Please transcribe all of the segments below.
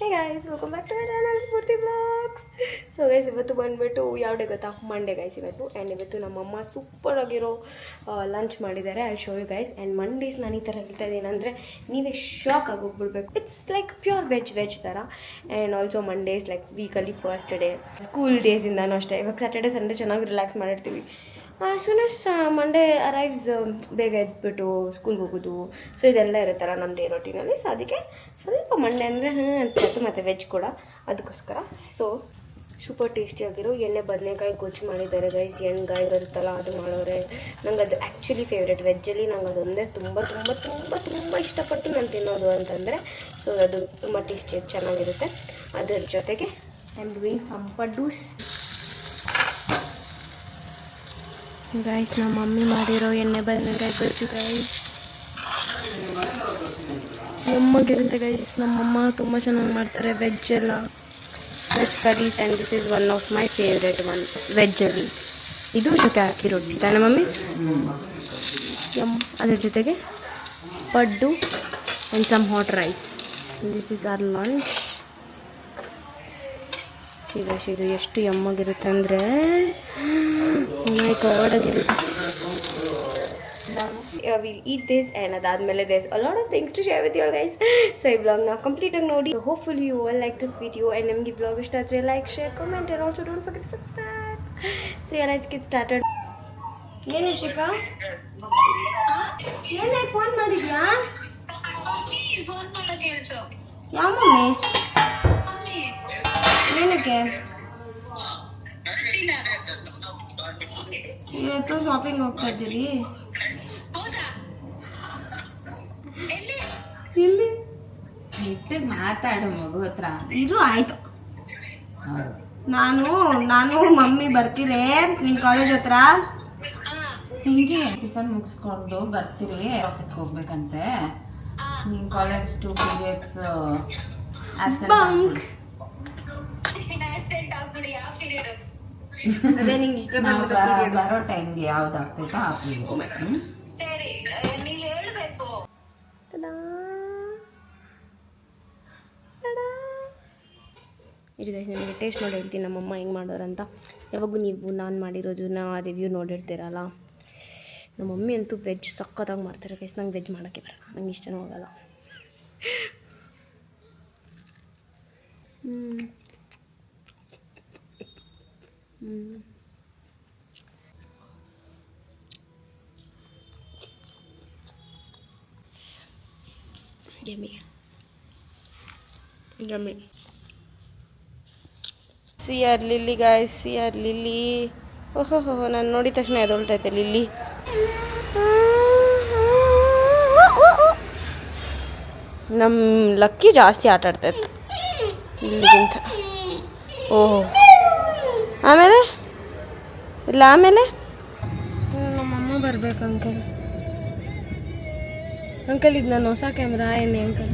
Hey guys welcome back to my channel Spoorthi blogs. So guys ಇವತ್ತು ಬಂದುಬಿಟ್ಟು ಯಾವ day ಗೊತ್ತಾ, ಮಂಡೇ ಗೈಸ್ ಇವತ್ತು. ಆ್ಯಂಡ್ ಇವತ್ತು ನಮ್ಮಮ್ಮ ಸೂಪರ್ ಆಗಿರೋ ಲಂಚ್ ಮಾಡಿದ್ದಾರೆ. I show you guys. And Mondays ನಾನು ಈ ಥರ ಹೇಳ್ತಾ ಇದ್ದೀನಿ ಅಂದರೆ ನೀವೇ ಶಾಕ್ ಆಗೋಗ್ಬಿಡ್ಬೇಕು. ಇಟ್ಸ್ ಲೈಕ್ ಪ್ಯೂರ್ ವೆಜ್ ಥರ. And also Mondays like weekly first day school ಡೇಸಿಂದನೂ ಅಷ್ಟೇ. ಇವಾಗ ಸ್ಯಾಟರ್ಡೆ ಸಂಡೇ ಚೆನ್ನಾಗಿ ರಿಲ್ಯಾಕ್ಸ್ ಮಾಡಿರ್ತೀವಿ. ಸೂನ್ ಎಸ್ ಮಂಡೇ ಅರೈವ್ಸ್ ಬೇಗ ಎದ್ಬಿಟ್ಟು ಸ್ಕೂಲ್ಗೆ ಹೋಗೋದು, ಸೊ ಇದೆಲ್ಲ ಇರುತ್ತಲ್ಲ ನಮ್ಮ ಡೇ ರೊಟೀನಲ್ಲಿ. ಸೊ ಅದಕ್ಕೆ ಸ್ವಲ್ಪ ಮಂಡೇ ಅಂದರೆ ಅನ್ಸುತ್ತೆ, ಮತ್ತು ವೆಜ್ ಕೂಡ ಅದಕ್ಕೋಸ್ಕರ. ಸೊ ಸೂಪರ್ ಟೇಸ್ಟಿಯಾಗಿರೋ ಎಣ್ಣೆ ಬದನೆಕಾಯಿ ಗೊಜ್ಜು ಮಾಡಿದ್ದಾರೆ ಗೈಸ್. ಎಣ್ಗಾಯಿ ಬರುತ್ತಲ್ಲ ಅದು ಮಾಡೋರೆ. ನಂಗೆ ಅದು ಆ್ಯಕ್ಚುಲಿ ಫೇವ್ರೇಟ್ ವೆಜ್ಜಲ್ಲಿ. ನಂಗೆ ಅದೊಂದೇ ತುಂಬ ತುಂಬ ತುಂಬ ತುಂಬ ಇಷ್ಟಪಟ್ಟು ನಾನು ತಿನ್ನೋದು ಅಂತಂದರೆ. ಸೊ ಅದು ತುಂಬ ಟೇಸ್ಟಿಯಾಗಿ ಚೆನ್ನಾಗಿರುತ್ತೆ. ಅದರ ಜೊತೆಗೆ I am doing some paddus guys. ನಮ್ಮ ಮಮ್ಮಿ ಮಾಡಿರೋ ಎಣ್ಣೆ ಬದನೆಕಾಯಿ ಗೊಜ್ಜು ಗೈಸ್ ನಮ್ಮಗಿರುತ್ತೆ ಗೈಸ್. ನಮ್ಮಮ್ಮ ತುಂಬ ಚೆನ್ನಾಗಿ ಮಾಡ್ತಾರೆ ವೆಜ್ ಎಲ್ಲ, veg curries. And this is one of my favourite one ವೆಜ್ಜಲ್ಲಿ. ಇದು ಜೊತೆ ಅಕ್ಕಿ ರೊಟ್ಟಿ ತಾನೆ ಮಮ್ಮಿ? ಅದ್ರ ಜೊತೆಗೆ paddu and some hot rice. This is our lunch. ಇದು ಎಷ್ಟು ಯಮ್ಮಾಗಿರುತ್ತೆ ಅಂದರೆ ವಿಲ್ ಈಟ್ ದಿಸ್. ಆ್ಯಂಡ್ ಅದಾದಮೇಲೆ there's a lot of things to share with you guys. So ಈ ಬ್ಲಾಗ್ನ ಕಂಪ್ಲೀಟಾಗಿ ನೋಡಿ. Hopefully you all like this video. And ನಿಮಗೆ ಈ ಬ್ಲಾಗ್ ಇಷ್ಟ ಆದರೆ like, share, comment and also don't forget to subscribe. So let's get started. ಏನು ಶಿಖಾ, ಏನೇ ಫೋನ್ ಮಾಡಿದ್ಯಾ? ಯಾವ ಮಮ್ಮಿ? ಏನಕ್ಕೆ? ಇವತ್ತು ಶಾಪಿಂಗ್ ಹೋಗ್ತಾ ಇದ್ದೀರಿ? ಇಲ್ಲಿ ಮಾತಾಡು ಮಗು ಹತ್ರ ಇರು. ಆಯ್ತು, ನಾನು ಮಮ್ಮಿ ಬರ್ತೀರಿ ನಿನ್ ಕಾಲೇಜ್ ಹತ್ರ. ಹಿಂಗೆ ಟಿಫನ್ ಮುಗಿಸ್ಕೊಂಡು ಬರ್ತೀರಿ, ಆಫೀಸ್ಗೆ ಹೋಗ್ಬೇಕಂತೆ. ನಿನ್ ಕಾಲೇಜ್ 2 periods ಬಂಕ್. ಅದೇ ನಿಂಗೆ ಇಷ್ಟ ಬರೋ ಟೈಮ್ಗೆ ಯಾವ್ದಾಗ್ತೈತೋ ಆ ಪೀರಿಯಡ್. ಇದು ಗೈಸ್ ನಿಮಗೆ ಟೇಸ್ಟ್ ನೋಡಿ ಹೇಳ್ತೀನಿ ನಮ್ಮಮ್ಮ ಹೆಂಗೆ ಮಾಡೋರಂತ. ಯಾವಾಗೂ ನೀವು ನಾನು ಮಾಡಿರೋದನ್ನ ರಿವ್ಯೂ ನೋಡಿರ್ತೀರಲ್ಲ. ನಮ್ಮ ಮಮ್ಮಿ ಅಂತೂ ವೆಜ್ ಸಕ್ಕತ್ತಾಗಿ ಮಾಡ್ತಾರೆ ಗೈಸ್. ನಂಗೆ ವೆಜ್ ಮಾಡೋಕ್ಕೆ ಬರಲ್ಲ, ನಂಗೆ ಇಷ್ಟನೂ ಹೋಗಲ್ಲ. Yummy. See our lily guys, see our lily. ಓಹೋ ನಾನು ನೋಡಿದ ತಕ್ಷಣ ಎದೊಳ್ತೈತೆ ಲಿಲ್ಲಿ. ನಮ್ಮ ಲಕ್ಕಿ ಜಾಸ್ತಿ ಆಟ ಆಡ್ತೈತೆ ಇಲ್ಲಿಗಿಂತ. ಓಹೋ ಆಮೇಲೆ ಇಲ್ಲ, ಆಮೇಲೆ ನಮ್ಮಮ್ಮ ಬರ್ಬೇಕು ಅಂಕಲ್. ಅಂಕಲ್ ಇದು ನನ್ನ ಹೊಸ ಕ್ಯಾಮ್ರಾ ಏನೇ ಅಂಕಲ್?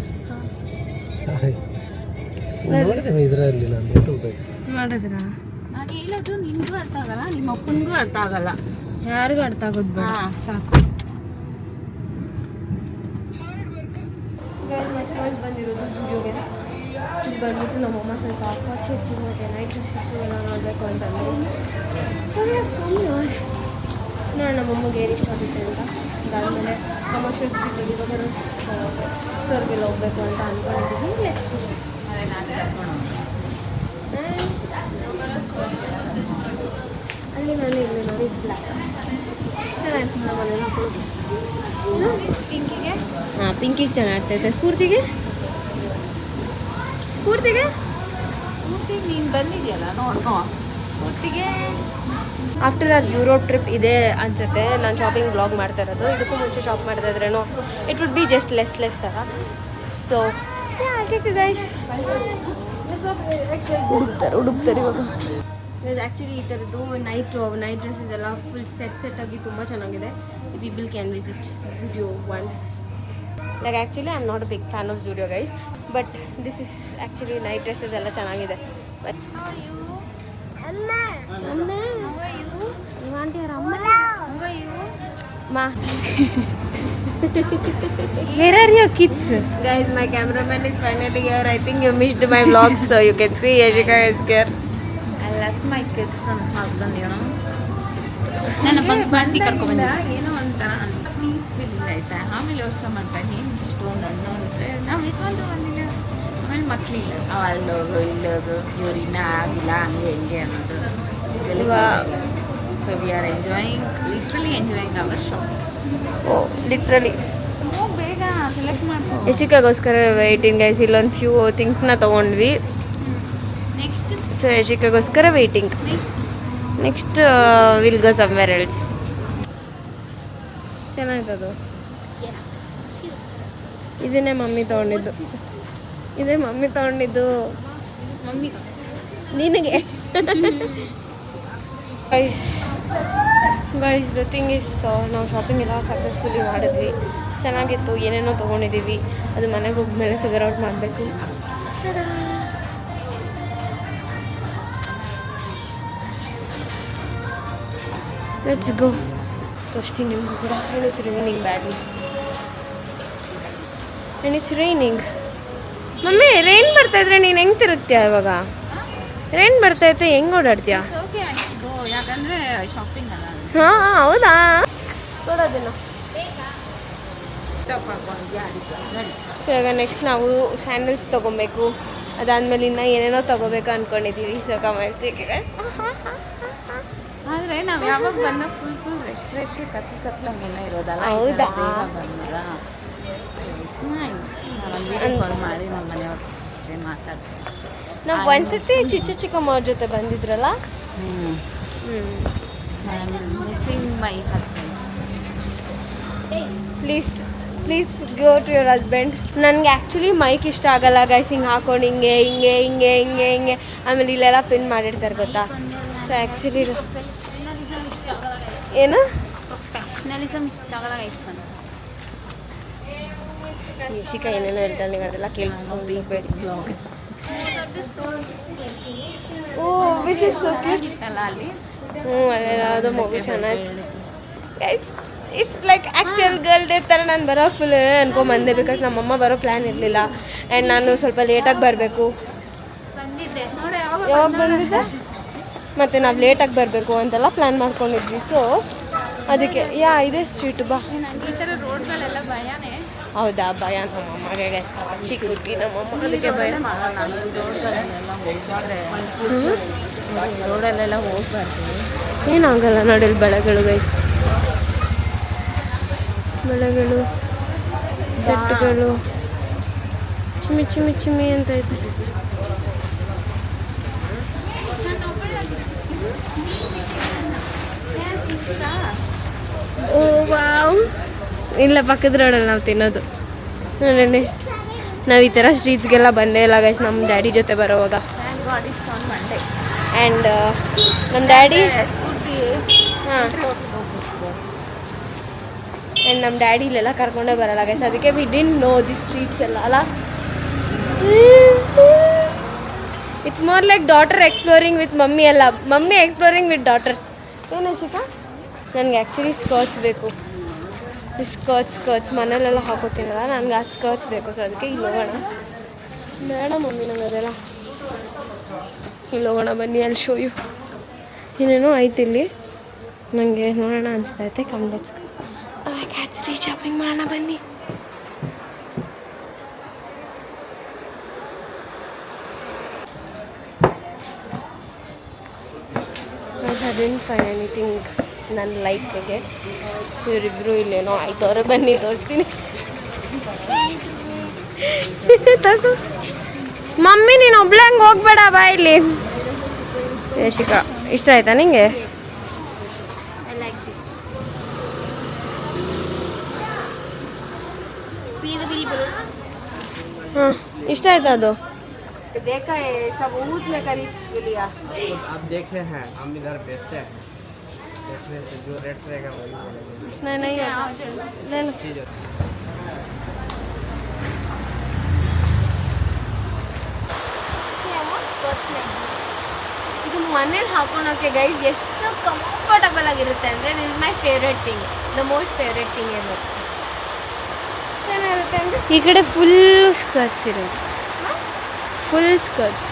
ಮಾಡಿದ್ರಾ? ನಾನು ಹೇಳೋದು ನಿನ್ಗೂ ಅರ್ಥ ಆಗಲ್ಲ, ನಿಮ್ಮ ಅಪ್ಪನಿಗೂ ಅರ್ಥ ಆಗಲ್ಲ, ಯಾರಿಗೂ ಅರ್ಥ ಆಗೋದು ಬೇಡ, ಸಾಕು. ಬಂದಿರೋದು ಸ್ಟುಡಿಯೋಗೆ. ಇದು ಬಂದ್ಬಿಟ್ಟು ನಮ್ಮಮ್ಮ ಸ್ವಲ್ಪ ಆಚೆ ಹೆಚ್ಚಿಗೆ ನೈಟ್ ಡ್ರೆಸ್ಸು ಎಲ್ಲ ನೋಡಬೇಕು ಅಂತಂದರು. ನಾನು ನಮ್ಮಮ್ಮಗೆ ಏನು ಇಷ್ಟ ಆಗುತ್ತೆ ಅಂತ. ಅದಾದಮೇಲೆ ಕಮರ್ಷಿಯಲ್ ಸ್ಟ್ರೀಟಲ್ಲಿ ಇವಾಗ ಸರ್ಗೆಲ್ಲ ಹೋಗ್ಬೇಕು ಅಂತ ಅಂದ್ಕೊಂಡಿದ್ದೀವಿ. ಅಲ್ಲಿ ನಾನು ಇಲ್ಲಿ ನೋಡಿ ಬ್ಲ್ಯಾಕ್ ಚೆನ್ನಾಗಿ ಅನ್ಸುತ್ತೆ ಮನೆ ಮಕ್ಕಳು. ಪಿಂಕಿಗೆ ಪಿಂಕಿಗೆ ಚೆನ್ನಾಗ್ತೈತೆ. ಸ್ಫೂರ್ತಿಗೆ ನೀನು ಬಂದಿದೆಯಲ್ಲ ನೋಡ್ಕೊ. ಸ್ಫೂರ್ತಿಗೆ ಆಫ್ಟರ್ ಆರ್ ಯುರೋಪ್ ಟ್ರಿಪ್ ಇದೆ ಅನ್ಸುತ್ತೆ ನಾನು ಶಾಪಿಂಗ್ ಬ್ಲಾಗ್ ಮಾಡ್ತಾ ಇರೋದು. ಇದಕ್ಕೂ ಮುಂಚೆ ಶಾಪ್ ಮಾಡ್ತಾ ಇದ್ರೇನೋ it would be just less ಥರ. ಸೊ ಗೈಸ್ ಹುಡುಕ್ತಾರೆ ಇವಾಗ. ಆ್ಯಕ್ಚುಲಿ ಈ ಥರದ್ದು ನೈಟ್ ಡ್ರೆಸ್ಸಸ್ ಎಲ್ಲ ಫುಲ್ ಸೆಟ್ ಆಗಿ ತುಂಬ ಚೆನ್ನಾಗಿದೆ. People can visit Zudio once. Like actually I am not a big fan of Zudio guys, but this is actually night dresses ಎಲ್ಲ ಚೆನ್ನಾಗಿದೆ. ಬಟ್ ಅಮ್ಮ Where are your kids? Guys, my cameraman is finally here. I think you missed my vlogs, so you can see Yashika is here. I left my kids and husband, you know. ನನ್ನ ಬಂದು ಬಾಸಿ ಕರ್ಕೊಂಡ್ಬಂದ ಏನೋ ಒಂಥರ peaceful ಆಯ್ತಾ. ಆಮೇಲೆ ಯೋಚನೆ ಮಾಡ್ಕೊಂಡು ಏನು ಇಷ್ಟೊಂದು ಅನ್ನೋದ್ರೆ ನಾವು ಎಷ್ಟೊಂದು ಬಂದಿಲ್ಲ. ಆಮೇಲೆ ಮಕ್ಕಳಿಲ್ಲ ಅಲ್ಲೋಗು ಇಲ್ಲೋಗು ಇವ್ರು ಇನ್ನೂ ಆಗಿಲ್ಲ ಹಂಗೆ ಹಿಂಗೆ ಅನ್ನೋದು. So we are enjoying, literally enjoying our shop. Literally ಬೇಗ ಸೆಲೆಕ್ಟ್ ಮಾಡ್ಕೊ. ಯಶಿಕಾಗೋಸ್ಕರ ವೇಟಿಂಗ್ ಗೈಸ್. ಇಲ್ಲೊಂದು ಫ್ಯೂ ಥಿಂಗ್ಸ್ನ ತೊಗೊಂಡ್ವಿ. ನೆಕ್ಸ್ಟ್ ಸೊ ಯಶಿಕಾಗೋಸ್ಕರ waiting. Next will go somewhere else. ಚೆನ್ನಾಗಿತ್ತದು. ಇದನ್ನೇ ಮಮ್ಮಿ ತೊಗೊಂಡಿದ್ದು. ಇದೇ ಮಮ್ಮಿ ತೊಗೊಂಡಿದ್ದು ಮಮ್ಮಿ ನಿನಗೆ. ಗೈಸ್ ದ ಥಿಂಗ್ ಇಸ್, ನಾವು ಶಾಪಿಂಗ್ ಎಲ್ಲ ಸಕ್ಸಸ್ಫುಲಿ ಮಾಡಿದ್ವಿ. ಚೆನ್ನಾಗಿತ್ತು. ಏನೇನೋ ತೊಗೊಂಡಿದ್ದೀವಿ. ಅದು ಮನೆಗೆ ಹೋಗ್ಮೇಲೆ ಫಿಗರ್ ಔಟ್ ಮಾಡಬೇಕು. Let's go. ತೋರಿಸ್ತೀನಿ ನಿಮಗೂ ಕೂಡ. And it's raining badly. And it's raining. Mummy rain ಬರ್ತಾಯಿದ್ರೆ ನೀನು ಹೆಂಗೆ ತಿರುಗ್ತೀಯ ಇವಾಗ? ರೈನ್ ಬರ್ತಾಯಿದ್ರೆ ಹೆಂಗೆ ಓಡಾಡ್ತೀಯ? ಓಕೆ ಗೋ, ಯಾಕಂದರೆ ಶಾಪಿಂಗ್ ಅಲ್ಲ. ಹಾಂ ಹೌದಾ? ಕೊಡೋದಿಲ್ಲ. ಸೊ ಈಗ ನೆಕ್ಸ್ಟ್ ನಾವು ಸ್ಯಾಂಡಲ್ಸ್ ತೊಗೊಬೇಕು. ಅದಾದಮೇಲೆ ಇನ್ನೂ ಏನೇನೋ ತೊಗೋಬೇಕು ಅಂದ್ಕೊಂಡಿದ್ದೀವಿ. ಸೊ ಕಮೆಂಟ್ಸಿಗೆ ಆದರೆ ನಾವು ಯಾವಾಗ ಬಂದ ಫುಲ್ ರೆಶ್ ಕತ್ಲಂಗೆಲ್ಲ ಇರೋದಲ್ಲ. ಹೌದಾ? ಬೇಗ ಬಂದಾಗ ಕಾಲ್ ಮಾಡಿ ನಮ್ಮ ಮನೆಯವ್ರ ಜೊತೆ ಮಾತಾಡ್ತೀವಿ. ನಾವು ಒಂದ್ಸತಿ ಚಿಕ್ಕಮ್ಮ ಅವ್ರ ಜೊತೆ ಬಂದಿದ್ರಲ್ಲ. Missing my husband. Please go to your husband. ನನಗೆ ಆ್ಯಕ್ಚುಲಿ ಮೈಕ್ ಇಷ್ಟ ಆಗಲ್ಲ ಗೈಸ್. ಹಿಂಗೆ ಹಾಕೊಂಡು ಹಿಂಗೆ ಹಿಂಗೆ ಹಿಂಗೆ ಹಿಂಗೆ ಹಿಂಗೆ ಆಮೇಲೆ ಇಲ್ಲೆಲ್ಲ ಪಿನ್ ಮಾಡಿರ್ತಾರೆ ಗೊತ್ತಾ. ಸೊ ಆ್ಯಕ್ಚುಲಿ ಏನು ಪ್ರೊಫೆಷ್ನಲಿಸಮ್ ಇಷ್ಟ ಆಗಲ್ಲ ಗೈಸ್. ಯಶಿಕಾ ಏನೇನೋ ಹೇಳ್ತಾಳೆ, ನೀವು ಅದೆಲ್ಲ ಕೇಳ್ಕೊಂಡು ಬೇಡಿ. ಓ ವಿಚ್ ಇಸ್ ಸೊ ಕ್ಯೂಟ್. ಅಲ್ಲ ಅಲ್ಲಿ ಅದೇ ಯಾವುದೋ ಮೂವಿ ಚೆನ್ನಾಗಿ. It's like actual girl day ಥರ ನಾನು ಬರೋ ಫುಲ್ ಅನ್ಕೊಂಬಂದೆ. ಬಿಕಾಸ್ ನಮ್ಮಮ್ಮ ಬರೋ ಪ್ಲ್ಯಾನ್ ಇರಲಿಲ್ಲ. ಆ್ಯಂಡ್ ನಾನು ಸ್ವಲ್ಪ ಲೇಟಾಗಿ ಬರಬೇಕು. ಬಂದಿದ್ದೆ ನೋಡಿ. ಯಾವಾಗ ಬಂದಿದ್ದೆ? ಮತ್ತು ನಾವು ಲೇಟಾಗಿ ಬರಬೇಕು ಅಂತೆಲ್ಲ ಪ್ಲ್ಯಾನ್ ಮಾಡ್ಕೊಂಡಿದ್ವಿ. ಸೊ ಅದಕ್ಕೆ ಇದೇ ಸ್ಟ್ರೀಟ್ ಬಾ. ನನಗೆ ಈ ಥರ ರೋಡ್ಗಳೆಲ್ಲ ಭಯನೇ. ಹೌದಾ? ಭಯ ನಮ್ಮಮ್ಮಗೆ ಚಿಕ್ಕ ಹುಡುಗಿ ನಮ್ಮಮ್ಮ, ಅದಕ್ಕೆ ಭಯ. ರೋಡಲ್ಲೆಲ್ಲ ಹೋಗ್ಬಾರ್ದು. ಏನಾಗಲ್ಲ ನೋಡಿ. ಇಲ್ಲಿ ಬೆಳೆಗಳು ಗೈಸ್, ಬೆಳೆಗಳು, ಸೆಟ್ಗಳು ಚಿಮ್ಮಿ ಚಿಮ್ಮಿ ಚಿಮ್ಮಿ ಅಂತ ಐತೆ. ಓ ವಾವ್. ಇಲ್ಲ, ಪಕ್ಕದ ರೋಡಲ್ಲಿ ನಾವು ತಿನ್ನೋದು. ನೋಡಿ, ನಾವು ಈ ಥರ ಸ್ಟ್ರೀಟ್ಸ್ಗೆಲ್ಲ ಬಂದೇ ಇಲ್ಲ ಗೈಸ್ ನಮ್ಮ ಡ್ಯಾಡಿ ಜೊತೆ ಬರೋವಾಗ. ಆ್ಯಂಡ್ ನಮ್ಮ ಡ್ಯಾಡಿ ಆ್ಯಂಡ್ ನಮ್ಮ ಡ್ಯಾಡಿ ಇಲ್ಲೆಲ್ಲ ಕರ್ಕೊಂಡೇ ಬರಲ್ಲ ಗೈಸ್. ಅದಕ್ಕೆ we didn't know the streets ಎಲ್ಲ ಅಲ್ಲ. It's more like daughter exploring with mummy ಅಲ್ಲ, ಮಮ್ಮಿ ಎಕ್ಸ್ಪ್ಲೋರಿಂಗ್ ವಿತ್ ಡಾಟರ್ಸ್. ಏನು ಶಿಕಾ? ನನಗೆ ಆ್ಯಕ್ಚುಲಿ ಸ್ಕರ್ಟ್ಸ್ ಬೇಕು. ಸ್ಕರ್ಟ್ಸ್ ಮನೇಲೆಲ್ಲ ಹಾಕೋತೀನಲ್ಲ, ನನಗೆ ಆ ಸ್ಕರ್ಟ್ಸ್ ಬೇಕು. ಸೊ ಅದಕ್ಕೆ ಇಲ್ಲಿ ಹೋಗೋಣ. ಬೇಡ ಮಮ್ಮಿ ನಂಗೆ ಅದೆಲ್ಲ. ಇಲ್ಲಿ ಹೋಗೋಣ ಬನ್ನಿ, ಅಲ್ಲಿ ಶೋ ಯು. ಏನೇನೋ ಆಯ್ತು ಇಲ್ಲಿ. ನನಗೆ ನೋಡೋಣ ಅನಿಸ್ತೈತೆ. Come let's go. ಕ್ಯಾಟ್ಸ್ ರೀ ಶಾಪಿಂಗ್ ಮಾಡೋಣ ಬನ್ನಿ. ಐ ಡಿಡ್ಂಟ್ ಫೈಂಡ್ ಎನಿಥಿಂಗ್ ನನ್ನ ಲೈಕ್ಗೆ. ಇವರಿಬ್ಬರು ಇಲ್ಲೇನೋ ಆಯ್ತವ್ರೆ. ಬನ್ನಿ ತೋರಿಸ್ತೀನಿ. ತೋರಿಸು ಮಮ್ಮಿ. ನೀನು ಒಬ್ಳೆ ಹಂಗೆ ಹೋಗ್ಬೇಡ, ಬಾ ಇಲ್ಲಿ. ಯಶಿಕಾ ಇಷ್ಟ ಆಯ್ತಾ ನಿಂಗೆ? I liked it. Pay the bill, bro. ಹಾಂ, ಇಷ್ಟ ಆಯ್ತಾ ಅದು? देखा है सब ऊँट में खरीद लिया. आप देखे हैं, हम इधर बेचते हैं. बेचने से जो रेट रहेगा वही मिलेगा. नहीं ले लो. चीज़ ಇದು ಮನೇಲಿ ಹಾಕೊಳಕ್ಕೆ ಗೈಸ್ ಎಷ್ಟು ಕಂಫರ್ಟಬಲ್ ಆಗಿರುತ್ತೆ ಅಂದರೆ this is my favourite thing, the most favourite thing ever. ಏನಿರುತ್ತೆ ಅಂದರೆ ಈ ಕಡೆ ಫುಲ್ ಸ್ಕರ್ಟ್ಸ್ ಇರೋದು, ಫುಲ್ ಸ್ಕರ್ಟ್ಸ್.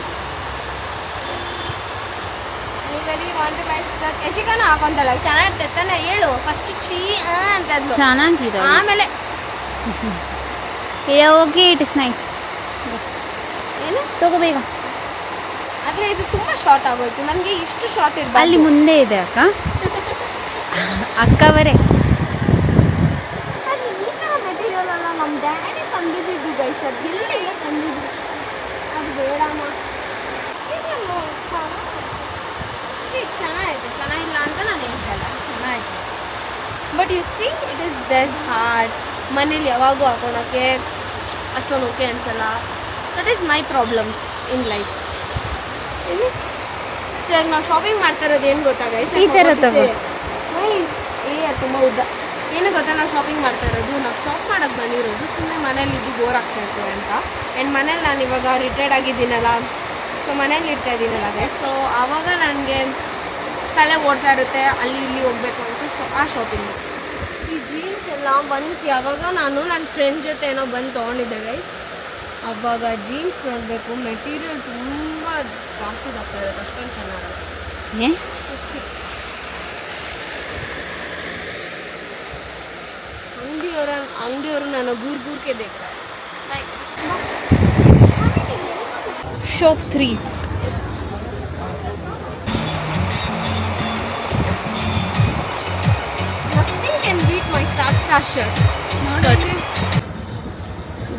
ಯಶಿಕಾನು ಹಾಕೊಂತಲ್ಲ ಚೆನ್ನಾಗಿರ್ತೈತೆ ತಾನೆ, ಹೇಳು ಫಸ್ಟ್ ಚೀ ಅಂತ ಅಂದ್ಲು. ಚೆನ್ನಾಗಿದೆ. ಆಮೇಲೆ ಓಕೆ, ಇಟ್ ಇಸ್ ನೈಸ್. ಏನು ತಗೋ ಬೇಗ. ಆದರೆ ಇದು ತುಂಬ ಶಾರ್ಟ್ ಆಗೋಯ್ತು ನನಗೆ, ಇಷ್ಟು ಶಾರ್ಟ್ ಇರಬಾರ್ದು. ಅಲ್ಲಿ ಮುಂದೆ ಇದೆ ಅಕ್ಕ, ಅಕ್ಕವರೇ. ಅದು ಈ ಥರ ಮೆಟೀರಿಯಲ್ ಅಲ್ಲ, ನಮ್ಮ ಡ್ಯಾಡಿ ತಂದಿದ್ದು ಗೈಸ್, ಅದು ಎಲ್ಲಿಂದ ತಂದಿದ್ದು, ಅದು ಬೇಡಮ್ಮ. ಚೆನ್ನಾಗಿದೆ, ಚೆನ್ನಾಗಿಲ್ಲ ಅಂತ ನಾನು ಹೇಳ್ತಲ್ಲ, ಚೆನ್ನಾಗಿದೆ. But you see it is thus hard. ಮನೇಲಿ ಯಾವಾಗೂ ಹಾಕೊಳಕ್ಕೆ ಅಷ್ಟೊಂದು ಓಕೆ ಅನ್ಸಲ್ಲ. That is my problems in lifes. ಏನು ಸರ್ ನಾವು ಶಾಪಿಂಗ್ ಮಾಡ್ತಾ ಇರೋದು ಏನು ಗೊತ್ತಾ ಗೈಸ್, ಈ ಥರ ತಗೋ. ನೈಸ್. ತುಂಬ ಉದ್ದ. ಏನು ಗೊತ್ತಾ, ನಾವು ಶಾಪಿಂಗ್ ಮಾಡ್ತಾ ಇರೋದು, ನಾವು ಶಾಪ್ ಮಾಡೋಕ್ಕೆ ಬಂದಿರೋದು ಸುಮ್ಮನೆ ಮನೇಲಿ ಇದ್ದು ಬೋರ್ ಆಗ್ತಾ ಇರ್ತೇವೆ ಅಂತ. ಆ್ಯಂಡ್ ಮನೇಲಿ ನಾನು ಇವಾಗ ರಿಟೈರ್ಡ್ ಆಗಿದ್ದೀನಲ್ಲ, ಸೊ ಮನೇಲಿ ಇರ್ತಾ ಇದ್ದೀನಲ್ಲ ಗೈಸ್, ಸೊ ಆವಾಗ ನನಗೆ ತಲೆ ಓಡ್ತಾ ಇರುತ್ತೆ ಅಲ್ಲಿ ಇಲ್ಲಿ ಹೋಗ್ಬೇಕು ಅಂತ. ಸೊ ಆ ಶಾಪಿಂಗ್, ಈ ಜೀನ್ಸ್ ಎಲ್ಲ ಒನ್ಸ್ ಯಾವಾಗ ನಾನು ನನ್ನ ಫ್ರೆಂಡ್ ಜೊತೆ ಏನೋ ಬಂದು ತೊಗೊಂಡಿದ್ದೆ ಗೈಸ್, ಅವಾಗ ಜೀನ್ಸ್ ನೋಡಬೇಕು, ಮೆಟೀರಿಯಲ್ ತುಂಬ ಜಾಸ್ತಿ ಬರ್ತಾ ಇರುತ್ತೆ, ಅಷ್ಟೊಂದು ಚೆನ್ನಾಗಿದೆ. ಅಂಗಡಿಯವರು ನಾನು ಗೂರ್ಗೆ ಬೇಕು. Shop 3. Nothing can beat my star shirt.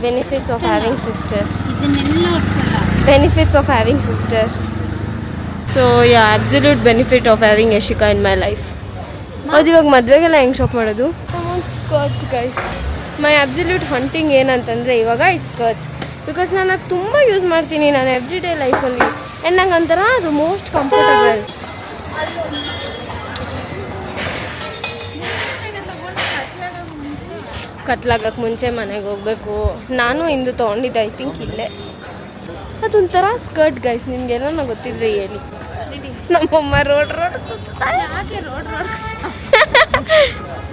Benefits of having sister. ಇದನ್ನೆಲ್ಲ ಓಡಿಸಲ್ಲ. Benefits of having sister. So yeah, absolute benefit of having Yashika in my life. ಅದು ಇವಾಗ ಮದುವೆಗೆಲ್ಲ ಹೆಂಗೆ ಶಾಪ್ ಮಾಡೋದು? Skirt guys. My absolute hunting ಏನಂತಂದರೆ ಇವಾಗ ಈ skirts, because ನಾನು ಅದು ತುಂಬ ಯೂಸ್ ಮಾಡ್ತೀನಿ ನಾನು ಎವ್ರಿ ಡೇ ಲೈಫಲ್ಲಿ. ಆ್ಯಂಡ್ ನಂಗೆ ಒಂಥರ ಅದು ಮೋಸ್ಟ್ ಕಂಫರ್ಟಬಲ್. ಕತ್ಲಾಗಕ್ಕೆ ಮುಂಚೆ ಮನೆಗೆ ಹೋಗಬೇಕು. ನಾನು ಇಂದು ತೊಗೊಂಡಿದ್ದೆ, ಐ ಥಿಂಕ್ ಇಲ್ಲೇ. ಅದೊಂಥರ ಸ್ಕರ್ಟ್ ಗೈಸ್, ನಿಮ್ಗೆಲ್ಲ ಗೊತ್ತಿದ್ರೆ ಹೇಳಿ. ನಮ್ಮಮ್ಮ ರೋಡ್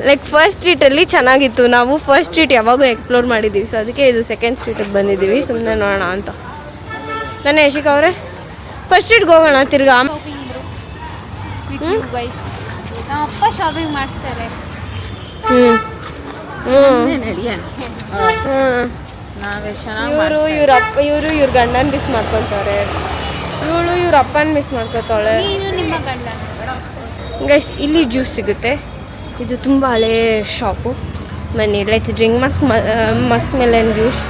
ಲೈಕ್ ಫಸ್ಟ್ ಸ್ಟ್ರೀಟಲ್ಲಿ ಚೆನ್ನಾಗಿತ್ತು. ನಾವು ಫಸ್ಟ್ ಸ್ಟ್ರೀಟ್ ಯಾವಾಗೂ ಎಕ್ಸ್ಪ್ಲೋರ್ ಮಾಡಿದ್ದೀವಿ, ಸೊ ಅದಕ್ಕೆ ಇದು ಸೆಕೆಂಡ್ ಸ್ಟ್ರೀಟಿಗೆ ಬಂದಿದ್ದೀವಿ ಸುಮ್ಮನೆ ನೋಡೋಣ ಅಂತ. ನನ್ನ ಯಶಿಕಾ ಅವರೇ ಫಸ್ಟ್ ಸ್ಟ್ರೀಟ್ಗೆ ಹೋಗೋಣ ತಿರ್ಗಾ. ಗೈಸ್ ನಮ್ಮ ಅಪ್ಪ ಶಾಪಿಂಗ್ ಮಾಡಿಸ್ತಾರೆ. ಇವ್ರ ಗಂಡನ ಮಿಸ್ ಮಾಡ್ಕೊತಾರೆ, ಇವ್ರ ಅಪ್ಪನ ಮಿಸ್ ಮಾಡ್ಕೊತಾಳೆ. ನೀನು ನಿಮ್ಮ ಗಂಡ. ಗೈಸ್ ಇಲ್ಲಿ ಜ್ಯೂಸ್ ಸಿಗುತ್ತೆ, ಇದು ತುಂಬ ಹಳೇ ಶಾಪು. ಬನ್ನಿ let's drink musk melon juice.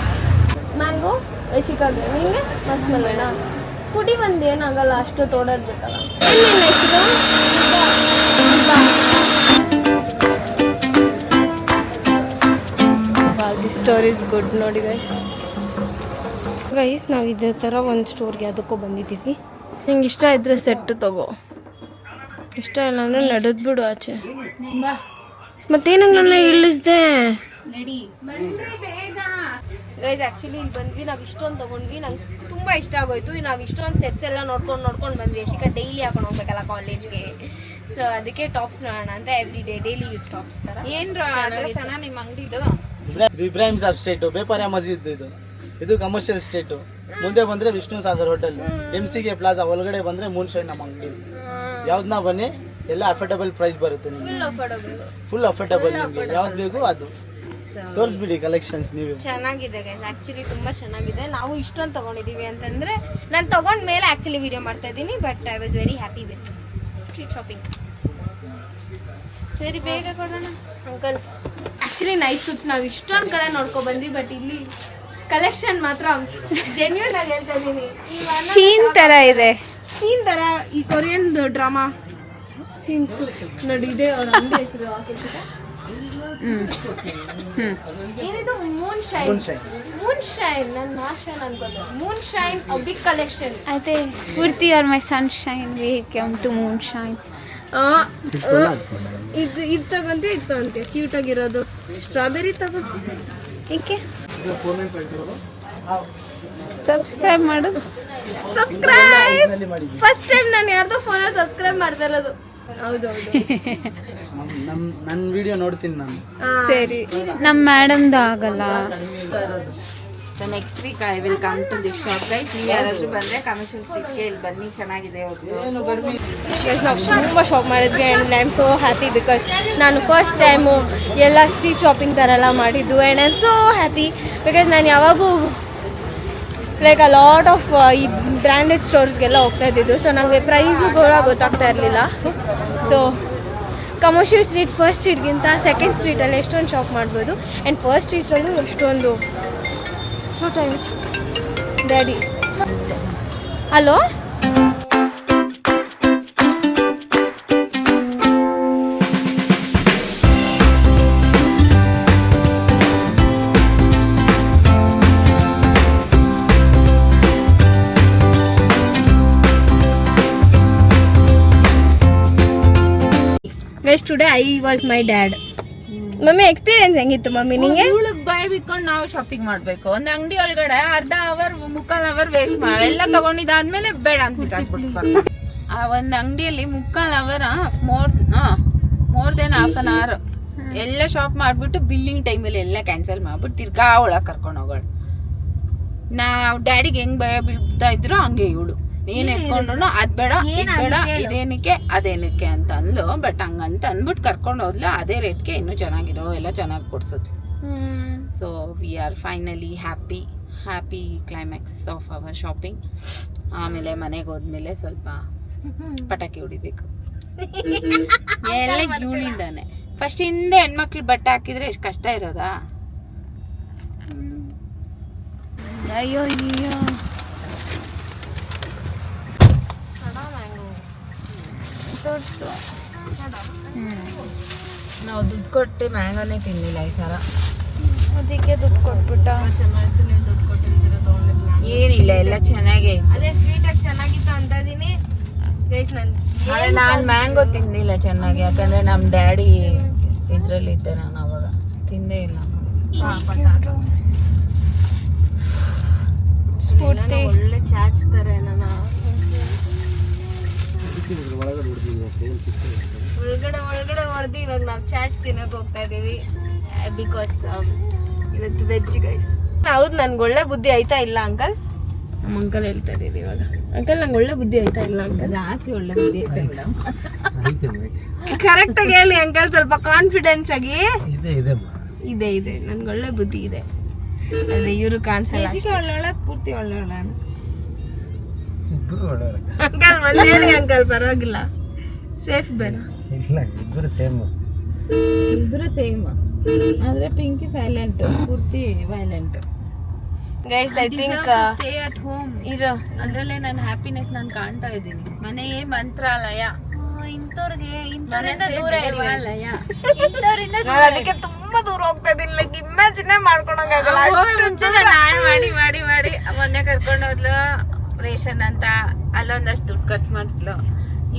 Mango ಯಶಿಕಾಗೆ, ನಿಂಗೆ ಮಸ್ಕ್ ಮೆಲನಾ ಕುಡಿ ಬಂದು ಏನಾಗಲ್ಲ, ಅಷ್ಟು ತೋಡಾಡ್ಬೇಕಲ್ಲ. This store is good. ನೋಡಿ ಗೈಸ್ ನಾವು ಇದೇ ಥರ ಒಂದು ಸ್ಟೋರ್ಗೆ ಅದಕ್ಕೂ ಬಂದಿದ್ದೀವಿ. ನಿಂಗೆ ಇಷ್ಟ ಇದ್ದರೆ ಸೆಟ್ಟು ತಗೋ, ಇಷ್ಟ ಇಲ್ಲ ಅಂದರೆ ನಡೆದು ಬಿಡು ಆಚೆ. ಮತ್ತೇನಂಗೆ ನನ್ನ ಇಳಿಸ್ದೆ ಗೈಸ್. ಆ್ಯಕ್ಚುಲಿ ಇಲ್ಲಿ ಬಂದ್ವಿ, ನಾವು ಇಷ್ಟೊಂದು ತೊಗೊಂಡ್ವಿ, ನಂಗೆ ತುಂಬ ಇಷ್ಟ ಆಗೋಯ್ತು. ನಾವು ಇಷ್ಟೊಂದು ಸೆಟ್ಸ್ ಎಲ್ಲ ನೋಡ್ಕೊಂಡು ಬಂದ್ವಿ. ಯಶಿಕಾ ಡೈಲಿ ಹಾಕೊಂಡು ಹೋಗ್ಬೇಕಲ್ಲ ಕಾಲೇಜ್ಗೆ, ಸೊ ಅದಕ್ಕೆ ಟಾಪ್ಸ್ ನೋಡೋಣ ಅಂತ every day daily use tops ಥರ. ಏನು ಸಣ್ಣ ನಿಮ್ಮ ಅಂಗಡಿದು? ಇದು ಇಬ್ರಾಹಿಂ ಸಾಬ್ ಸ್ಟ್ರೀಟು, ಬೇಪಾರ್ಯ ಮಸೀದ್. ಇದು ಕಮರ್ಷಿಯಲ್ ಸ್ಟ್ರೀಟು. ಮುಂದೆ ಬಂದರೆ Vishnu Sagar hotel, MCK plaza ಒಳಗಡೆ ಬಂದರೆ ಮೂನ್ ಶೈನ್ ನಮ್ಮ ಅಂಗಡಿ. ಯಾವ್ದನ್ನ ಬನ್ನಿ, ಎಲ್ಲ ಅಫೋರ್ಡಬಲ್ ಪ್ರೈಸ್ ಬರುತ್ತೆ ನಿಮಗೆ, ಫುಲ್ ಅಫೋರ್ಡಬಲ್. ನಿಮಗೆ ಯಾವ್ದು ಬೇಕು ಅದು ತೋರಿಸ್ಬಿಡಿ ಕಲೆಕ್ಷನ್ಸ್. ನೀವು ಚೆನ್ನಾಗಿದೆ ಗೈಸ್, ಆ್ಯಕ್ಚುಲಿ ತುಂಬ ಚೆನ್ನಾಗಿದೆ. ನಾವು ಇಷ್ಟೊಂದು ತೊಗೊಂಡಿದ್ದೀವಿ ಅಂತಂದರೆ ನಾನು ತೊಗೊಂಡ ಮೇಲೆ ಆ್ಯಕ್ಚುಲಿ ವಿಡಿಯೋ ಮಾಡ್ತಾ ಇದ್ದೀನಿ, but I was very happy with street shopping. ಸರಿ ಬೇಗ ಕೊಡೋಣ ಅಂಕಲ್. ಆ್ಯಕ್ಚುಲಿ ನೈಟ್ ಸೂಟ್ಸ್ ನಾವು ಇಷ್ಟೊಂದು ಕಡೆ ನೋಡ್ಕೊಬಂದ್ವಿ, ಬಟ್ ಇಲ್ಲಿ ಕಲೆಕ್ಷನ್ ಮಾತ್ರ ಜೆನ್ಯೂನ್ ಆಗಿ ಹೇಳ್ತಾ ಇದ್ದೀನಿ, ಶೀನ್ ಥರ ಇದೆ. ಶೀನ್ ಥರ ಈ ಕೊರಿಯನ್ ಡ್ರಾಮಾ ಸೀನ್ಸ್ ನೋಡಿ, ಇದೆ ಅವ್ರ ಅಂಗಡಿ ಹೆಸರು. ಏನಿದು? Moon Shine. ನಾನು ಮಾರ್ಷನ್ ಅನ್ಕೋತೆ. Moon Shine a big collection. ಅದೇ Spoorthi are my sunshine, we come to Moon Shine. ಇದು ತಗೊಂತೀಯ, ಇದು ತಗೊಂತೀಯ ಕ್ಯೂಟ್ ಆಗಿರೋದು. ಸ್ಟ್ರಾಬೆರಿ ತಗೋ. ಏಕೆ? ಸಬ್ಸ್ಕ್ರೈಬ್ ಮಾಡು. ಸಬ್ಸ್ಕ್ರೈಬ್ ಫಸ್ಟ್ ಟೈಮ್ ನಾನು ಯಾರ್ದೋ ಫೋನಲ್ಲಿ ಸಬ್ಸ್ಕ್ರೈಬ್ ಮಾಡ್ತಾ ಇರೋದು. ಹೌದೌದು. ನನ್ನ ವಿಡಿಯೋ ನೋಡ್ತೀನಿ ನಾನು. ಸರಿ, ನಮ್ಮ ಮೇಡಮ್ದು ಆಗಲ್ಲ. So next week I will come to this shop guys. ನೀವು ಯಾರಾದ್ರೂ ಬಂದ್ರೆ ಕಮರ್ಷಿಯಲ್ ಸ್ಟ್ರೀಟ್ಗೆ ಇಲ್ಲಿ ಬನ್ನಿ, ಚೆನ್ನಾಗಿದೆ ನಾವು ತುಂಬ ಶಾಪ್ ಮಾಡಿದ್ವಿ and I am so happy because ನಾನು ಫಸ್ಟ್ ಟೈಮು ಎಲ್ಲ ಸ್ಟ್ರೀಟ್ ಶಾಪಿಂಗ್ ಥರ ಎಲ್ಲ ಮಾಡಿದ್ದು and I am so happy because ನಾನು ಯಾವಾಗೂ ಲೈಕ್ ಅ ಲಾಟ್ ಆಫ್ ಈ ಬ್ರ್ಯಾಂಡೆಡ್ ಸ್ಟೋರ್ಸ್ಗೆಲ್ಲ ಹೋಗ್ತಾ ಇದ್ದಿದ್ದು. ಸೊ ನನಗೆ ಪ್ರೈಸು ಕೂಡ ಗೊತ್ತಾಗ್ತಾ ಇರಲಿಲ್ಲ. ಸೊ ಕಮರ್ಷಿಯಲ್ ಸ್ಟ್ರೀಟ್ ಫಸ್ಟ್ ಸ್ಟ್ರೀಟ್ಗಿಂತ ಸೆಕೆಂಡ್ ಸ್ಟ್ರೀಟಲ್ಲಿ ಎಷ್ಟೊಂದು ಶಾಪ್ ಮಾಡ್ಬೋದು ಆ್ಯಂಡ್ ಫಸ್ಟ್ ಸ್ಟ್ರೀಟಲ್ಲೂ ಎಷ್ಟೊಂದು so time daddy hello guys today I was my dad. Mummy experience ಹೆಂಗಿತ್ತು ಮಮ್ಮಿ ನಿಂಗೆ? ಇವಳಿಗೆ ಬಾಯ್ ಬಿಟ್ಕೊಂಡು ನಾವು ಶಾಪಿಂಗ್ ಮಾಡ್ಬೇಕು. ಒಂದು ಅಂಗಡಿ ಒಳಗಡೆ ಅರ್ಧ ಅವರ್ ಮುಕ್ಕಾಲ್ ಅವರ್ ವೇಸ್ಟ್ ಮಾಡಿ ಎಲ್ಲ ತಗೊಂಡಿದ್ದಾದ್ಮೇಲೆ ಬೇಡ ಅಂತ ಬಿಸಾಕ್ಬಿಟ್ಟು ಆ ಒಂದು ಅಂಗಡಿಯಲ್ಲಿ ಮುಕ್ಕಾಲ್ hour more than half an hour ಎಲ್ಲ ಶಾಪ್ ಮಾಡ್ಬಿಟ್ಟು ಬಿಲ್ಲಿಂಗ್ ಟೈಮಲ್ಲಿ ಎಲ್ಲ ಕ್ಯಾನ್ಸಲ್ ಮಾಡ್ಬಿಟ್ಟು ತಿರ್ಗಾ ಒಳಗೆ ಕರ್ಕೊಂಡು ಹೋಗೋಳು. ನಾವು ಡ್ಯಾಡಿಗೆ ಹೆಂಗ್ ಭಯ ಬೀಳ್ತಾ ಇದ್ರು ಹಂಗೆ ಇವಳು ಏನ್ ಎತ್ಕೊಂಡ್ರು ಅದ್ ಬೇಡ ಇದ್ ಬೇಡ ಇದೇನಕ್ಕೆ ಅದೇನಕ್ಕೆ ಅಂತ ಅಂದ್ಲು. ಬಟ್ ಹಂಗಂತ ಅಂದ್ಬಿಟ್ಟು ಕರ್ಕೊಂಡು ಹೋದ್ಲು. ಅದೇ ರೇಟ್ಗೆ ಇನ್ನೂ ಚೆನ್ನಾಗಿರೋ ಎಲ್ಲ ಚೆನ್ನಾಗಿ ಕೊಡ್ಸಿದ್ಲು. So we are finally happy climax of our shopping. ಆಮೇಲೆ ಮನೆಗೆ ಹೋದ್ಮೇಲೆ ಸ್ವಲ್ಪ ಪಟಾಕಿ ಹೊಡಿಬೇಕು. ಎಲ್ಲ ಇವಳಿಂದಾನೆ. ಫಸ್ಟ್ ಹಿಂದೆ ಹೆಣ್ಮಕ್ಳು ಬಟ್ಟೆ ಹಾಕಿದ್ರೆ ಎಷ್ಟು ಕಷ್ಟ ಇರೋದಾ. ಅಯ್ಯೋ ಅಯ್ಯೋ ತೋರಿಸು. ನಾವು ದುಡ್ಡು ಕೊಟ್ಟು ಮ್ಯಾಂಗೋನೇ ತಿನ್ನಿಲ್ಲ ಈ ಸಲ. ಅದಕ್ಕೆ ದುಡ್ಡು ಕೊಟ್ಬಿಟ್ಟ. ಏನಿಲ್ಲ, ಎಲ್ಲ ಚೆನ್ನಾಗೇ ಇತ್ತು. ಅದೇ ಸ್ವೀಟಾಗಿ ಚೆನ್ನಾಗಿತ್ತು ಅಂತ ಇದೀನಿ ಗೈಸ್. ನಾನು ಮ್ಯಾಂಗೋ ತಿಂದಿಲ್ಲ ಚೆನ್ನಾಗಿ, ಯಾಕಂದ್ರೆ ನಮ್ಮ ಡ್ಯಾಡಿ ಇದ್ರಲ್ಲಿ ಇದ್ದೆ, ನಾನು ಅವಾಗ ತಿಂದೇ ಇಲ್ಲ. ಸ್ಫೂರ್ತಿ ಒಳ್ಳೆ ಚಾಚ್ತಾರೆ ನನ್ನ ಒಳಗಡೆ ಹೊಡೆದು ಇವಾಗ ನಾವು ಚಾಟ್ಸ್ ತಿನ್ನೋಕೆ ಹೋಗ್ತಾ ಇದೀವಿ ಬಿಕಾಸ್ ಇವತ್ತು ವೆಜ್ ಗೈಸ್. ಹೌದು, ನನ್ಗೆ ಒಳ್ಳೆ ಬುದ್ಧಿ ಆಯ್ತಾ ಇಲ್ಲ ಅಂಕಲ್? ನಮ್ಮ ಅಂಕಲ್ ಹೇಳ್ತಾ ಇದೀವಿ ಇವಾಗ. ಅಂಕಲ್ ನಂಗೆ ಒಳ್ಳೆ ಬುದ್ಧಿ ಆಯ್ತಾ ಇಲ್ಲ ಅಂಕಲ್? ಜಾಸ್ತಿ ಒಳ್ಳೆ ಬುದ್ಧಿ ಐತೆ ಮೇಡಮ್. ಕರೆಕ್ಟ್ ಆಗಿ ಹೇಳಿ ಅಂಕಲ್, ಸ್ವಲ್ಪ ಕಾನ್ಫಿಡೆನ್ಸ್ ಆಗಿ. ಇದೆ ನನ್ಗೆ ಒಳ್ಳೆ ಬುದ್ಧಿ ಇದೆ. ಅದೇ ಇವರು ಕಾಣಿಸಲ್ಲ. ಒಳ್ಳೊಳ್ಳೆ ಸ್ಫೂರ್ತಿ ಒಳ್ಳೊಳ್ಳೆ ಅಂಕಲ್ ಬಂದು ಹೇಳಿ ಅಂಕಲ್, ಪರವಾಗಿಲ್ಲ, ಸೇಫ್ ಬೇಡ. ಇಬ್ಬರು ಸೇಮ್ ಆದ್ರೆ Pinky silent, Spoorthi violent. Guys I think stay at home ಇರೋ ಅದ್ರಲ್ಲೇ ನನ್ನ ಹ್ಯಾಪಿನೆಸ್ ನಾನು ಕಾಣ್ತಾ ಇದ್ದೀನಿ. ಮನೆಯೇ ಮಂತ್ರಾಲಯ. ಇಂಥವ್ರಿಂದ ದೂರ ಇರುವಲ್ಲಯ. ಅದಕ್ಕೆ ತುಂಬಾ ದೂರ ಹೋಗ್ತಾ ಇದೀನಿ. ಲೈಕ್ ಇಮ್ಯಾಜಿನೇ ಮಾಡ್ಕೊಳಂಗಾಗಲ್ಲ. ನಾನ್ ಮಾಡಿ ಮೊನ್ನೆ ಕರ್ಕೊಂಡು ಹೋದ್ಲು ರೇಷನ್ ಅಂತ, ಅಲ್ಲೊಂದಷ್ಟು ದುಡ್ಡು ಖರ್ಚು ಮಾಡಿಸ್ಲು.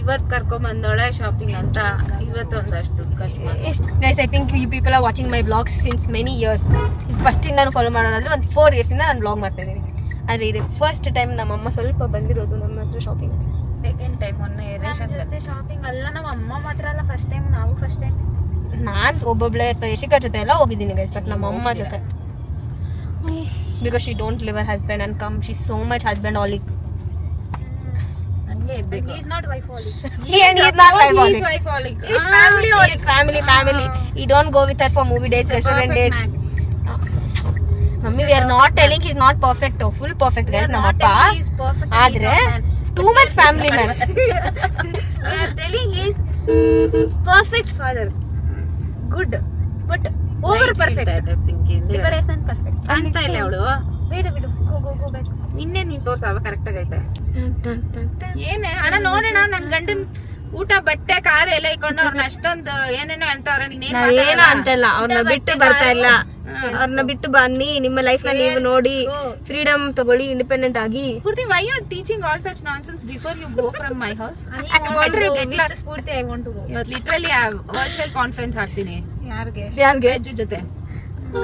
ಇವತ್ತು ಕರ್ಕೊಂಡ್ ಬಂದೋಳೆ ಶಾಪಿಂಗ್ ಅಂತ, ಇವತ್ತೊಂದಷ್ಟು ದುಡ್ಡು ಖರ್ಚು ಮಾಡಿಸ್ಲು. Guys I think you people are watching my vlogs since many years. First ಇಂದ ಫಾಲೋ ಮಾಡೋದಾದ್ರೆ ಒಂದು 4 years ಇಂದ ನಾನು ವ್ಲಾಗ್ ಮಾಡ್ತಾ ಇದ್ದೀನಿ. ಆದರೆ ಇದೆ ಫಸ್ಟ್ ಟೈಮ್ ನಮ್ಮಮ್ಮ ಸ್ವಲ್ಪ ಬಂದಿರೋದು ನಮ್ಮ ಹತ್ರ ಶಾಪಿಂಗ್. ಸೆಕೆಂಡ್ ಟೈಮ್ ಮೊನ್ನೆ ರೇಷನ್ ಜೊತೆ ಶಾಪಿಂಗ್ ಅಲ್ಲ, ನಮ್ಮ ಅಮ್ಮ ಮಾತ್ರ ಅಲ್ಲ, ಫಸ್ಟ್ ಟೈಮ್ ನಾವು ಫಸ್ಟ್ ಟೈಮ್. ನಾನು ಒಬ್ಬೊಬ್ಳೆ ಯಶಿಕಾ ಜೊತೆ ಎಲ್ಲ ಹೋಗಿದ್ದೀನಿ ಗೈಸ್, ಬಟ್ ನಮ್ಮ ಅಮ್ಮ ಜೊತೆ because she don't live her husband and come she so much husbandaholic. ಹಂಗೆ ಇರ್ಬೇಕು. He is not wifeaholic. He is not wifeaholic. He is wifeaholic. He is family-holic. Family. He don't go with her for movie dates, restaurant dates. Mummy, we are not telling he is not perfect or full perfect guys. ನಮ್ಮ ಅಪ್ಪ ಆದ್ರೆ too much family man. We are telling he is perfect father. Good. But over perfect. Preparation perfect. ಅಂತ ಇಲ್ಲ ಅವಳು. ಬೇಡ go back. ನಿನ್ನೆ ನೀನ್ ತೋರ್ಸಾವ correct ಆಗೈತೆ. ಏನೇ ಅಣ್ಣ ನೋಡೋಣ, ನನ್ ಗಂಡನ್ ಊಟ ಬಟ್ಟೆ ಕಾರ್ ಎಲ್ಲ ಇಟ್ಕೊಂಡು ಅವ್ರನ್ನ ಅಷ್ಟೊಂದು ಏನೇನೋ ಅಂತಾವ್ರೆ. ಏನ ಅಂತಲ್ಲ, ಅವ್ರನ್ನ ಬಿಟ್ಟು ಬರ್ತಾ ಇಲ್ಲ. ಅವ್ರನ್ನ ಬಿಟ್ಟು ಬನ್ನಿ, ನಿಮ್ಮ ಲೈಫ್ ನ ನೀವು ನೋಡಿ, ಫ್ರೀಡಮ್ ತಗೊಳ್ಳಿ, ಇಂಡಿಪೆಂಡೆಂಟ್ ಆಗಿ. Spurti, why you are teaching all such nonsense before you go from my house? Spurti, I want to go. ಇವತ್ತು ಲಿಟ್ರಲಿ ವರ್ಚುವಲ್ ಕಾನ್ಫರೆನ್ಸ್ ಹಾಕ್ತೀನಿ. ಯಾರಿಗೆ ರಜ್ಜು ಜೊತೆ.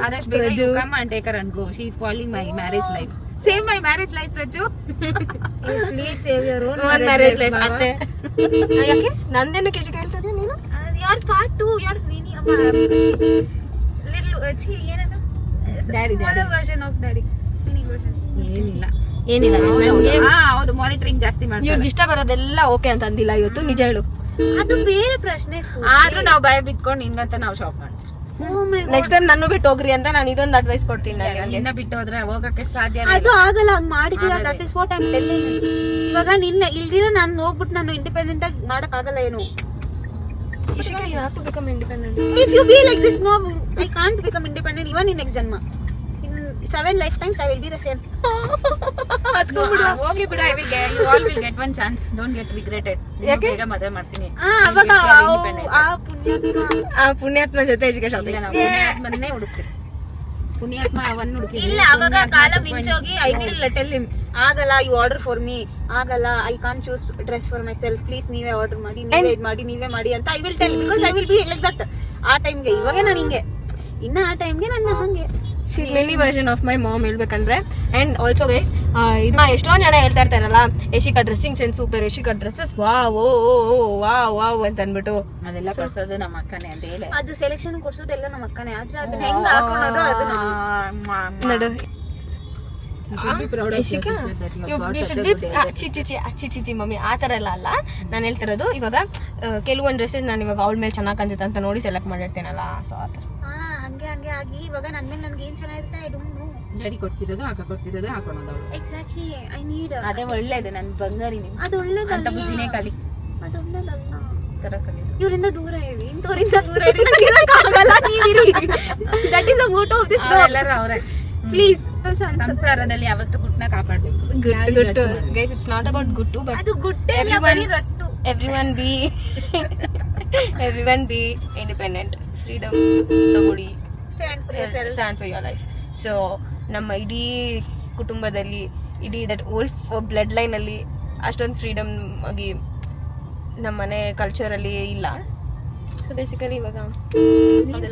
ಆದಷ್ಟು ಬೇಗ you come and take her and go. She is spoiling my marriage life. Save my marriage life, Rajju. Please save your own marriage life ಅತ್ತೆ. ಯಾಕೆ ನಂದೇನು KG ಹೇಳ್ತದೆ ನೀನು? ಯಾರ್ ಪಾರ್ಟ್ 2 ಯಾರ್ ಮಿನಿ ಲಿಟ್ಲ್ ಏನದು daddy version of daddy mini version ಏನಿಲ್ಲ ನನಗೆ ಹೌದು ಮಾನಿಟರಿಂಗ್ ಜಾಸ್ತಿ ಮಾಡ್ತಾರೆ. ಇವ್ರಿಗೆ ಇಷ್ಟ ಬರೋದೆಲ್ಲ ಓಕೆ ಅಂತ ಅಂದಿಲ್ಲ ಇವತ್ತು, ನಿಜ ಹೇಳು. ಅದು ಬೇರೆ ಪ್ರಶ್ನೆ. ಆದ್ರೂ ನಾವು ಭಯ ಬಿತ್ಕೊಂಡು ಹಿಂಗಂತ ನಾವು ಶಾಪ್ ಮಾಡ್ತೀವಿ. ನೆಕ್ಸ್ಟ್ ಟೈಮ್ ನಾನು ಬಿಟ್ಟು ಹೋಗ್ರಿ ಅಂತ ನಾನು ಇದೊಂದು ಅಡ್ವೈಸ್ ಕೊಡ್ತೀನಿ. ನಿನ್ನ ಬಿಟ್ಟು ಹೋದ್ರೆ ಹೋಗಕ್ಕೆ ಸಾಧ್ಯ ಅದು ಆಗಲ್ಲ. ಹಂಗ್ ಮಾಡಿದೀರ that is what I am telling. ಇವಾಗ ನಿನ್ನ ಇಲ್ದಿರ ನಾನು ಹೋಗ್ಬಿಟ್ಟು ನಾನು ಇಂಡಿಪೆಂಡೆಂಟ್ ಆಗಿ ಮಾಡಕ್ ಆಗಲ್ಲ ಏನು. Ishika, you have to become independent. If you be like this, no, I can't become independent even in next janma. In 7 lifetimes I will be the same. ಹೋಗ್ಲಿ ಬಿಡು. You all will get one chance. Don't get regretted. ಬೇಗ ಮದುವೆ ಮಾಡ್ತೀನಿ. ಅವಾಗ ಆ ಪುಣ್ಯಾತ್ಮ ಜೊತೆ education ಇಲ್ಲ, ನಾವು ಪುಣ್ಯಾತ್ಮನ್ನೇ ಹುಡುಕ್ತೀವಿ. ಪುಣ್ಯಾತ್ಮ ಅವನ್ನ ಹುಡುಕಿದ್ವಿ. ಇಲ್ಲ ಅವಾಗ ಕಾಲ ಮಿಂಚೋಗಿ ಐ ವಿಲ್ ಟೆಲ್ ಹಿಮ್ ಆಗಲ್ಲ, ಯು ಆರ್ಡರ್ ಫಾರ್ ಮೀ, ಆಗಲ್ಲ, I can't choose dress for my self, please ನೀವೇ ಆರ್ಡರ್ ಮಾಡಿ, ನೀವೇ ಮಾಡಿ ಅಂತ I will tell. Because I will be like that ಆ ಟೈಮ್ಗೆ. ಇವಾಗ ನಾನು ಹಿಂಗೆ, ಇನ್ನ ಆ ಟೈಮ್ಗೆ ನಾನು ಹಂಗೆ. Mini version of my mom ಹೇಳ್ಬೇಕಂದ್ರೆ. ಅಂಡ್ ಆಲ್ಸೋ ಗೈಸ್, ಇದನ್ನ ಎಷ್ಟೊಂದು ಜನ ಹೇಳ್ತಾ ಇರ್ತಾರಲ್ಲ, Yashika dressing sense super, Yashika dresses wow wow ಅಂತ ಅಂದ್ಬಿಟ್ಟು. ಅದೆಲ್ಲ ಕೊಡ್ಸೋದು ನಮ್ಮ ಅಕ್ಕನೇ ಅಂತ ಹೇಳಿ. ಅದು ಸೆಲೆಕ್ಷನ್ ಕೊಡ್ಸೋದೆಲ್ಲ ನಮ್ಮ ಅಕ್ಕನೇ. ಆದ್ರೆ ಅದನ್ನ ಹೆಂಗ್ ಹಾಕೊಳ್ಳೋದು ಅದು ನಡು ಚಿಚಿ ಮಮ್ಮಿ ಆ ಥರ ಎಲ್ಲ ಅಲ್ಲ ನಾನು ಹೇಳ್ತಿರೋದು. ಇವಾಗ ಕೆಲವೊಂದು ಡ್ರೆಸ್ಸಸ್ ನಾನು ಇವಾಗ ಅವಳ ಮೇಲೆ ಚೆನ್ನಾಗಿ ಕಾಣ್ತಿತ್ತು ಅಂತ ನೋಡಿ ಸೆಲೆಕ್ಟ್ ಮಾಡಿರ್ತೀನಲ್ಲ, ಸೊ ಆ ಥರ. ಹಂಗೆ ಆಗಿ ಇವಾಗ ನನ್ ಮೇಲೆ ನನ್ಗೆ ಏನ್ ಚೆನ್ನಾಗಿರುತ್ತೆ ಐ ಡೋಂಟ್ ನೋ. ಡ್ಯಾಡಿ ಕೊಡ್ಸಿರೋದು ಅಕ್ಕ ಕೊಡ್ಸಿರೋದೇ ಹಾಕೊಳ್ಳೋದು. Exactly I need. ಅದೇ ಒಳ್ಳೇದು. ನನ್ ಬಂಗಾರಿ ನೀವು ಅದು ಒಳ್ಳೇದಲ್ಲ. ಅಂತ ಬುದ್ಧಿನೇ ಕಲಿ. ಅದು ಒಳ್ಳೇದಲ್ಲ. ತರ ಕಲಿ. ಇವರಿಂದ ದೂರ ಇರಿ, ಇಂಥವ್ರಿಂದ ದೂರ ಇರಿ. ನಂಗೆ ಇರಕ್ಕಾಗಲ್ಲ, ನೀವಿರಿ. That is the motto of this blog. ಎಲ್ಲರೂ ಅವರೇ. ಪ್ಲೀಸ್ ಸಂಸಾರದಲ್ಲಿ ಯಾವತ್ತು ಗುಟ್ನ ಕಾಪಾಡ್ಬೇಕು. ಗುಟ್ಟು ಗೈಸ್, ಇಟ್ಸ್ ನಾಟ್ ಅಬೌಟ್ ಗುಟ್ಟು, ಬಟ್ ಅದು ಗುಡ್ಡೆ ಅಲ್ಲ, ಬರೀ ರಟ್ಟು. ಎವ್ರಿವನ್ ಬಿ ಇಂಡಿಪೆಂಡೆಂಟ್, ಫ್ರೀಡಮ್ ತಗೊಳ್ಳಿ, stand for your life. So ನಮ್ಮ ಇಡೀ ಕುಟುಂಬದಲ್ಲಿ, ಇಡೀ ದಟ್ ಓಲ್ಡ್ ಬ್ಲಡ್ ಲೈನಲ್ಲಿ ಅಷ್ಟೊಂದು ಫ್ರೀಡಮ್ ಆಗಿ ನಮ್ಮ ಮನೆ ಕಲ್ಚರಲ್ಲಿ ಇಲ್ಲ. ಸೊ ಬೇಸಿಕಲಿ ಇವಾಗ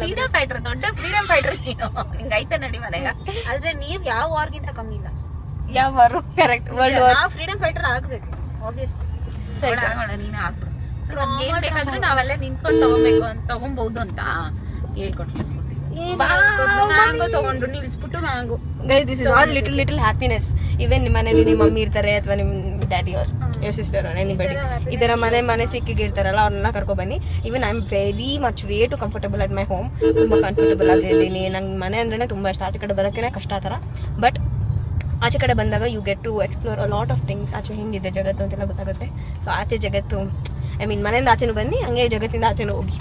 ಫ್ರೀಡಮ್ ಫೈಟರ್, ದೊಡ್ಡ ಫ್ರೀಡಮ್ ಫೈಟರ್ ನೀನು. ಹಿಂಗೈತೆ ನಡಿ ಮನೆಗ. ಆದ್ರೆ ನೀವ್ ಯಾವ ವಾರ್ಗಿಂತ ಕಮ್ಮಿ ಇಲ್ಲ. ಯಾವ ಕರೆಕ್ಟ್ ವರ್ಲ್ಡ್ ವಾರ್ ನಾವು ಫ್ರೀಡಮ್ ಫೈಟರ್ ಆಗ್ಬೇಕು ಆಬ್ವಿಯಸ್ಲಿ. ನೀನು ಆಗ್ಬಿಡು. ಸೊ ನಮ್ಗೆ ಏನ್ ಬೇಕಾದ್ರೂ ನಾವೆಲ್ಲ ನಿಂತ್ಕೊಂಡು ತಗೊಬಹುದು ಅಂತ ಹೇಳ್ಕೊಟ್ಲಿಸ್ಬಿಡ್ತೀವಿ. ಮ್ಯಾಂಗೋ ತಗೊಂಡ್ರು ನಿಲ್ಸ್ಬಿಟ್ಟು mango. Guys, this is all little happiness. Even ನಿಮ್ಮ ಮನೇಲಿ ನಿಮ್ಮ ಮಮ್ಮಿ ಇರ್ತಾರೆ ಅಥವಾ ನಿಮ್ಮ ಡ್ಯಾಡಿ ಅವ್ರ your sister or anybody ಈ ಥರ ಮನೆ ಸಿಕ್ಕಿಗಿರ್ತಾರಲ್ಲ, ಅವ್ರನ್ನೆಲ್ಲ ಕರ್ಕೊಬನ್ನಿ. Even I am very much way too comfortable at my home. ತುಂಬ ಕಂಫರ್ಟಬಲ್ ಆಗಿದ್ದೀನಿ. ನಂಗೆ ಮನೆ ಅಂದ್ರೆ ತುಂಬ ಇಷ್ಟ. ಆಚೆ ಕಡೆ ಬರೋಕ್ಕೇ ಕಷ್ಟ ಆ ಥರ. ಬಟ್ ಆಚೆ ಕಡೆ ಬಂದಾಗ you get to explore a lot of things. ಆಚೆ ಹೆಂಗಿದೆ ಜಗತ್ತು ಅಂತೆಲ್ಲ ಗೊತ್ತಾಗುತ್ತೆ. ಸೊ ಆಚೆ ಜಗತ್ತು, ಐ ಮೀನ್ ಮನೆಯಿಂದ ಆಚೆನೂ ಬನ್ನಿ, ಹಂಗೆ ಜಗತ್ತಿಂದ ಆಚೆನೂ ಹೋಗಿ.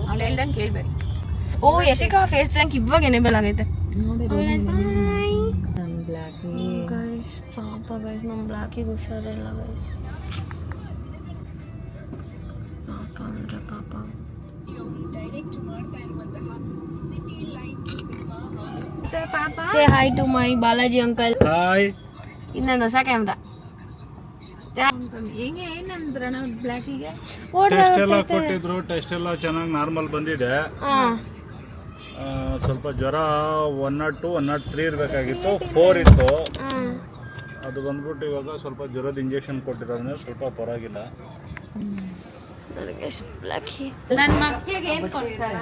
ಅವ್ಳು ಹೇಳ್ದಂಗೆ ಕೇಳ್ಬೇಡಿ. ಓ ಯಶಿಕಾ ಫೇಸ್ ಟ್ಯಾಂಕ್ ಇವಾಗ ಎನೇಬಲ್ ಆಗೈತೆ. ಪಾಪ ಗೈಸ್, ನಮ್ಮ ಬ್ಲಾಕಿಗೆ ಹುಷಾರಿಲ್ಲ ಗೈಸ್. ಪಾಪ say hi to my Balaji uncle. Hi. ಇನ್ನೊಂದು ಹೊಸ ಕ್ಯಾಮ್ರಾ. ಹೆಂಗೆ ಏನಂದ್ರ ನಾವು ಬ್ಲ್ಯಾಕಿಗೆ ಟೆಸ್ಟ್ ಎಲ್ಲ ಕೊಟ್ಟಿದ್ರು. ಟೆಸ್ಟ್ ಎಲ್ಲ ಚೆನ್ನಾಗಿ ನಾರ್ಮಲ್ ಬಂದಿದೆ. ಸ್ವಲ್ಪ ಜ್ವರ 102, 103 ಇರಬೇಕಾಗಿತ್ತು, 4 ಇತ್ತು. ಅದು ಬಂದ್ಬಿಟ್ಟು ಇವಾಗ ಸ್ವಲ್ಪ ಜ್ವರದ ಇಂಜೆಕ್ಷನ್ ಕೊಟ್ಟಿರೋದ್ರೆ ಸ್ವಲ್ಪ ಪರವಾಗಿಲ್ಲ. ನನ್ನ ಮಕ್ಳಿಗೆ ಏನ್ ಕೊಡ್ತಾರ?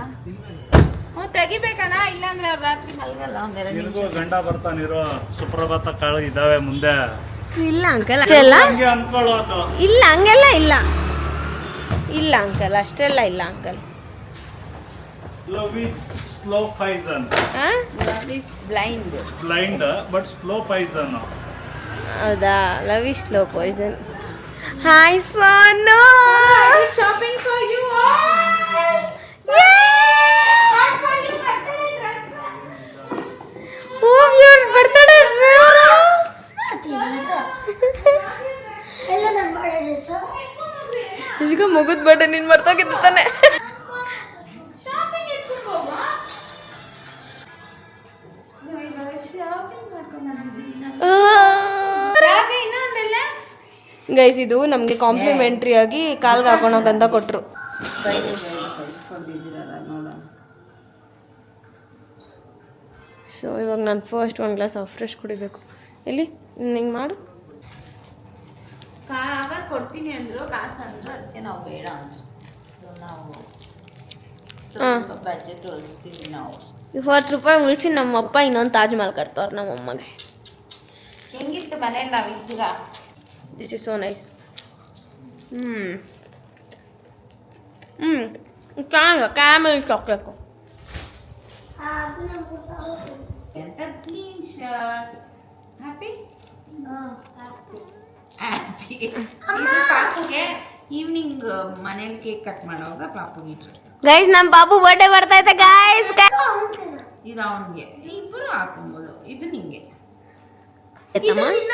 ತೆಗಿಬೇಕಣ್ಣ, ಇಲ್ಲಾಂದ್ರೆ ಅವ್ರು ರಾತ್ರಿ ಮಲ್ಗಲ್ಲ. ನಿನಗೂ ಗಂಡ ಬರ್ತಾನಿರೋ ಸುಪ್ರಭಾತ ಕಾಳು ಇದಾವೆ ಮುಂದೆ. ಇಲ್ಲ ಅಂಕಲ್ ಅಷ್ಟೆಲ್ಲ ಹಂಗೆ ಅನ್ಕೊಳ್ಳೋದು. ಇಲ್ಲ, ಹಂಗೆಲ್ಲ ಇಲ್ಲ. ಇಲ್ಲ ಅಂಕಲ್, ಅಷ್ಟೆಲ್ಲ ಇಲ್ಲ uncle. Love is slow poison. Blind but slow poison. ಹೌದಾ? Love is slow poison. Hi Sonu, shopping for you. ಈಗ ಮುಗಿದ್ ಬಟ್ಟೆ ನೀನ್ ಮರ್ತೋಗಿದ್ದ ತಾನೆ. ಗೈಸ್, ಇದು ನಮ್ಗೆ ಕಾಂಪ್ಲಿಮೆಂಟ್ರಿ ಆಗಿ ಕಾಲ್ಗೆ ಹಾಕೊಳಕಂತ ಕೊಟ್ರು. ಸೊ ಇವಾಗ ನಾನು ಫಸ್ಟ್ ಒಂದು ಗ್ಲಾಸ್ ಫ್ರೆಶ್ ಕುಡಿಬೇಕು. ಇಲ್ಲಿ ಹಿಂಗೆ ಮಾಡು. ಕವರ್ ಕೊಡ್ತೀನಿ ಅಂದ್ರು, ಕಾಸು ಅಂದ್ರು, ಅದಕ್ಕೆ ನಾವು ಬೇಡ ಅಂದ್ರು. ಸೊ ನಾವು ಸ್ವಲ್ಪ ಬಜೆಟ್ ಉಳಿಸ್ತೀವಿ ನಾವು. 20 ರೂಪಾಯಿ ಉಳಿಸಿ ನಮ್ಮಪ್ಪ ಇನ್ನೊಂದು ತಾಜ್ ಮಹಲ್ ಕಟ್ತವ್ರು ನಮ್ಮಮ್ಮಗೆ. ಹೆಂಗಿತ್ತು ಮನೇಲಿ ನಾವು ಇದ್ದೀಗ? This is so nice. Camel chocolate. ಎಂತ ಜೀನ್ ಶರ್ಟ್. Happy happy. ಪಾಪುಗೆ ಈವ್ನಿಂಗ್ ಮನೇಲಿ ಕೇಕ್ ಕಟ್ ಮಾಡೋವಾಗ ಪಾಪುಗೆ ಡ್ರೆಸ್. ಗೈಸ್ ನಮ್ಮ ಬಾಬು ಬರ್ಡೇ ಬರ್ತಾ ಇದೆ ಗೈಸ್. ಇದು ಅವನಿಗೆ, ಇಬ್ಬರು ಹಾಕೊಬೋದು. ಇದು ನಿಂಗೆ. ಏನು ನನ್ನ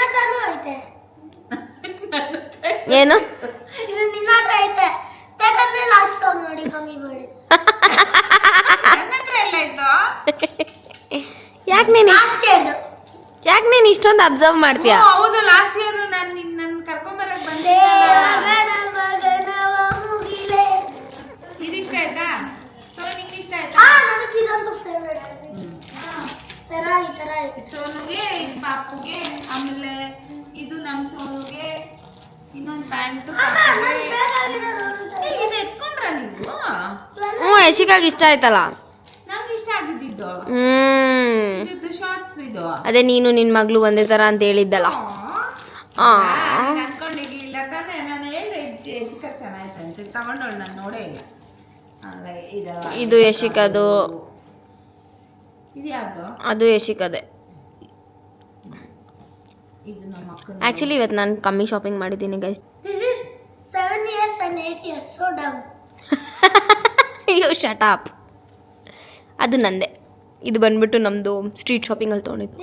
ಹತ್ರ ಎಲ್ಲ ಇತ್ತು. ಯಾಕೆ ನೀನು ಇಷ್ಟೊಂದು ಅಬ್ಸರ್ವ್ ಮಾಡ್ತೀಯಾ? ಓ, ಹೌದು, ಲಾಸ್ಟ್ ಇಯರ್ ನಾನು ನನ್ನ ಕರ್ಕೊಂಬರಕ್ ಬಂದೆ. ಇದು ಇಷ್ಟ ಆಯ್ತಾ? ಸೊ ನಿಂಗೆ ಇಷ್ಟ ಆಯ್ತಾ? ಸೋನುಗೆ, ಇದು ಪಾಪುಗೆ, ಆಮೇಲೆ ಇದು ನಮ್ಮ ಸೋನುಗೆ, ಇನ್ನೊಂದು ಪ್ಯಾಂಟು. ಇದು ಎತ್ಕೊಂಡ್ರ ನೀವು? ಯಶಿಕಾಗಿ ಇಷ್ಟ ಆಯ್ತಲ್ಲ. ನಂಗೆ ಇಷ್ಟ ಆಗಿದ್ದು ಇದು ಶಾರ್ಟ್ಸ್. ಇದು ಅದೇ ನೀನು ನಿನ್ ಮಗಳು ಒಂದೇ ತರ ಅಂತ ಹೇಳಿದ್ದಲ್ಲ. ಅನ್ಕೊಂಡಿರ್ಲಿಲ್ಲ ತಾನೇ. ನಾನು ಹೇಳಿದೆ ಯಶಿಕಾ ಚೆನ್ನಾಯ್ತು ಅಂತ. ತಗೊಂಡೋಳು, ನಾನು ನೋಡೇ ಇಲ್ಲ. ಇದು ಯಶಿಕದು. ಇದು ಯಾವ್ದು? ಅದು ಯಶಿಕದೆ. ಇದು ನಮ್ಮ ಅಕ್ಕನ. ಆಕ್ಚುಲಿ ಇವತ್ತು ನಾನು ಕಮ್ಮಿ ಶಾಪಿಂಗ್ ಮಾಡಿದ್ದೀನಿ ಗೈಸ್. You shut up. ಅದು ನಂದೆ. ಇದು ಬಂದ್ಬಿಟ್ಟು ನಮ್ದು ಸ್ಟ್ರೀಟ್ ಶಾಪಿಂಗ್ ಅಲ್ಲಿ ತೊಗೊಂಡಿದ್ದು.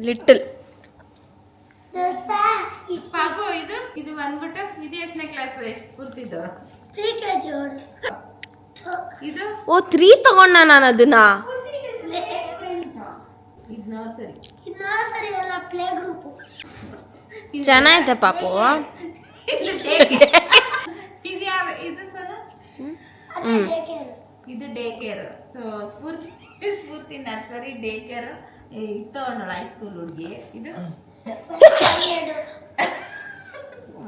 ಲಿಟಲ್ ಪಾಪು ಇದು ಇದು ಬಂದ್ಬಿಟ್ಟು ಇದು ಎಷ್ಟನೇ ಕ್ಲಾಸ್? ಎಷ್ಟು ಸ್ಫೂರ್ತಿದ್ದು? ಇದು ಓ 3 ತಗೊಂಡ ನಾನು ಅದನ್ನ. ಇದು ನರ್ಸರಿ. ಚೆನ್ನಾಯ್ತೆ ಪಾಪು. ಇದು ಯಾರು? ಇದು ಸನ ಇದು ಡೇ ಕೇರ್. ಸೊ ಸ್ಫೂರ್ತಿ ನರ್ಸರಿ, ಡೇ ಕೇರ್. ಇದು ತಗೊಂಡಳು ಹೈಸ್ಕೂಲ್ ಹುಡುಗಿ. ಇದು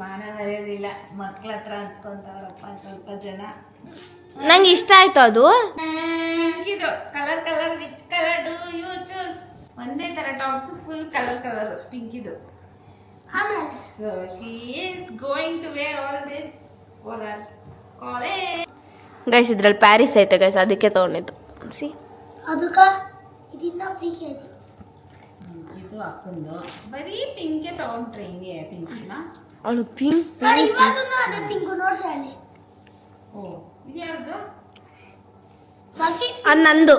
ಮಾನ ಮರ್ಯಾದಿಲ್ಲ, ಮಕ್ಳ ಹತ್ರ ಅನ್ಸ್ಕೊಂತವ್ರಪ್ಪ ಸ್ವಲ್ಪ ಜನ. ನಂಗೆ ಇಷ್ಟ ಆಯ್ತು ಅದು. ಇದು colour colour, which colour do you choose? ಒಂದೇ ತರ ಟಾಪ್ಸ್, ಫುಲ್ ಕಲರ್ ಪಿಂಕ್ ಇದು. So she is going to wear all this for her college. Guys ಇದ್ರಲ್ಲಿ ಪ್ಯಾರಿಸ್ ಐತೆ ಗೈಸ್, ಅದಕ್ಕೆ ತಗೊಂಡಿದ್ದು. ಸಿ ಇದು ಅಕ್ಕಂದು. ಬರೀ ಪಿಂಕೆ ತಗೊಂಡ್ರೆ ಹಿಂಗೆ ಪಿಂಕಿನ. ಅವಳು ಪಿಂಕ್. ಓ, ಇದು ಯಾರ್ದು? ಅದು ನಂದು.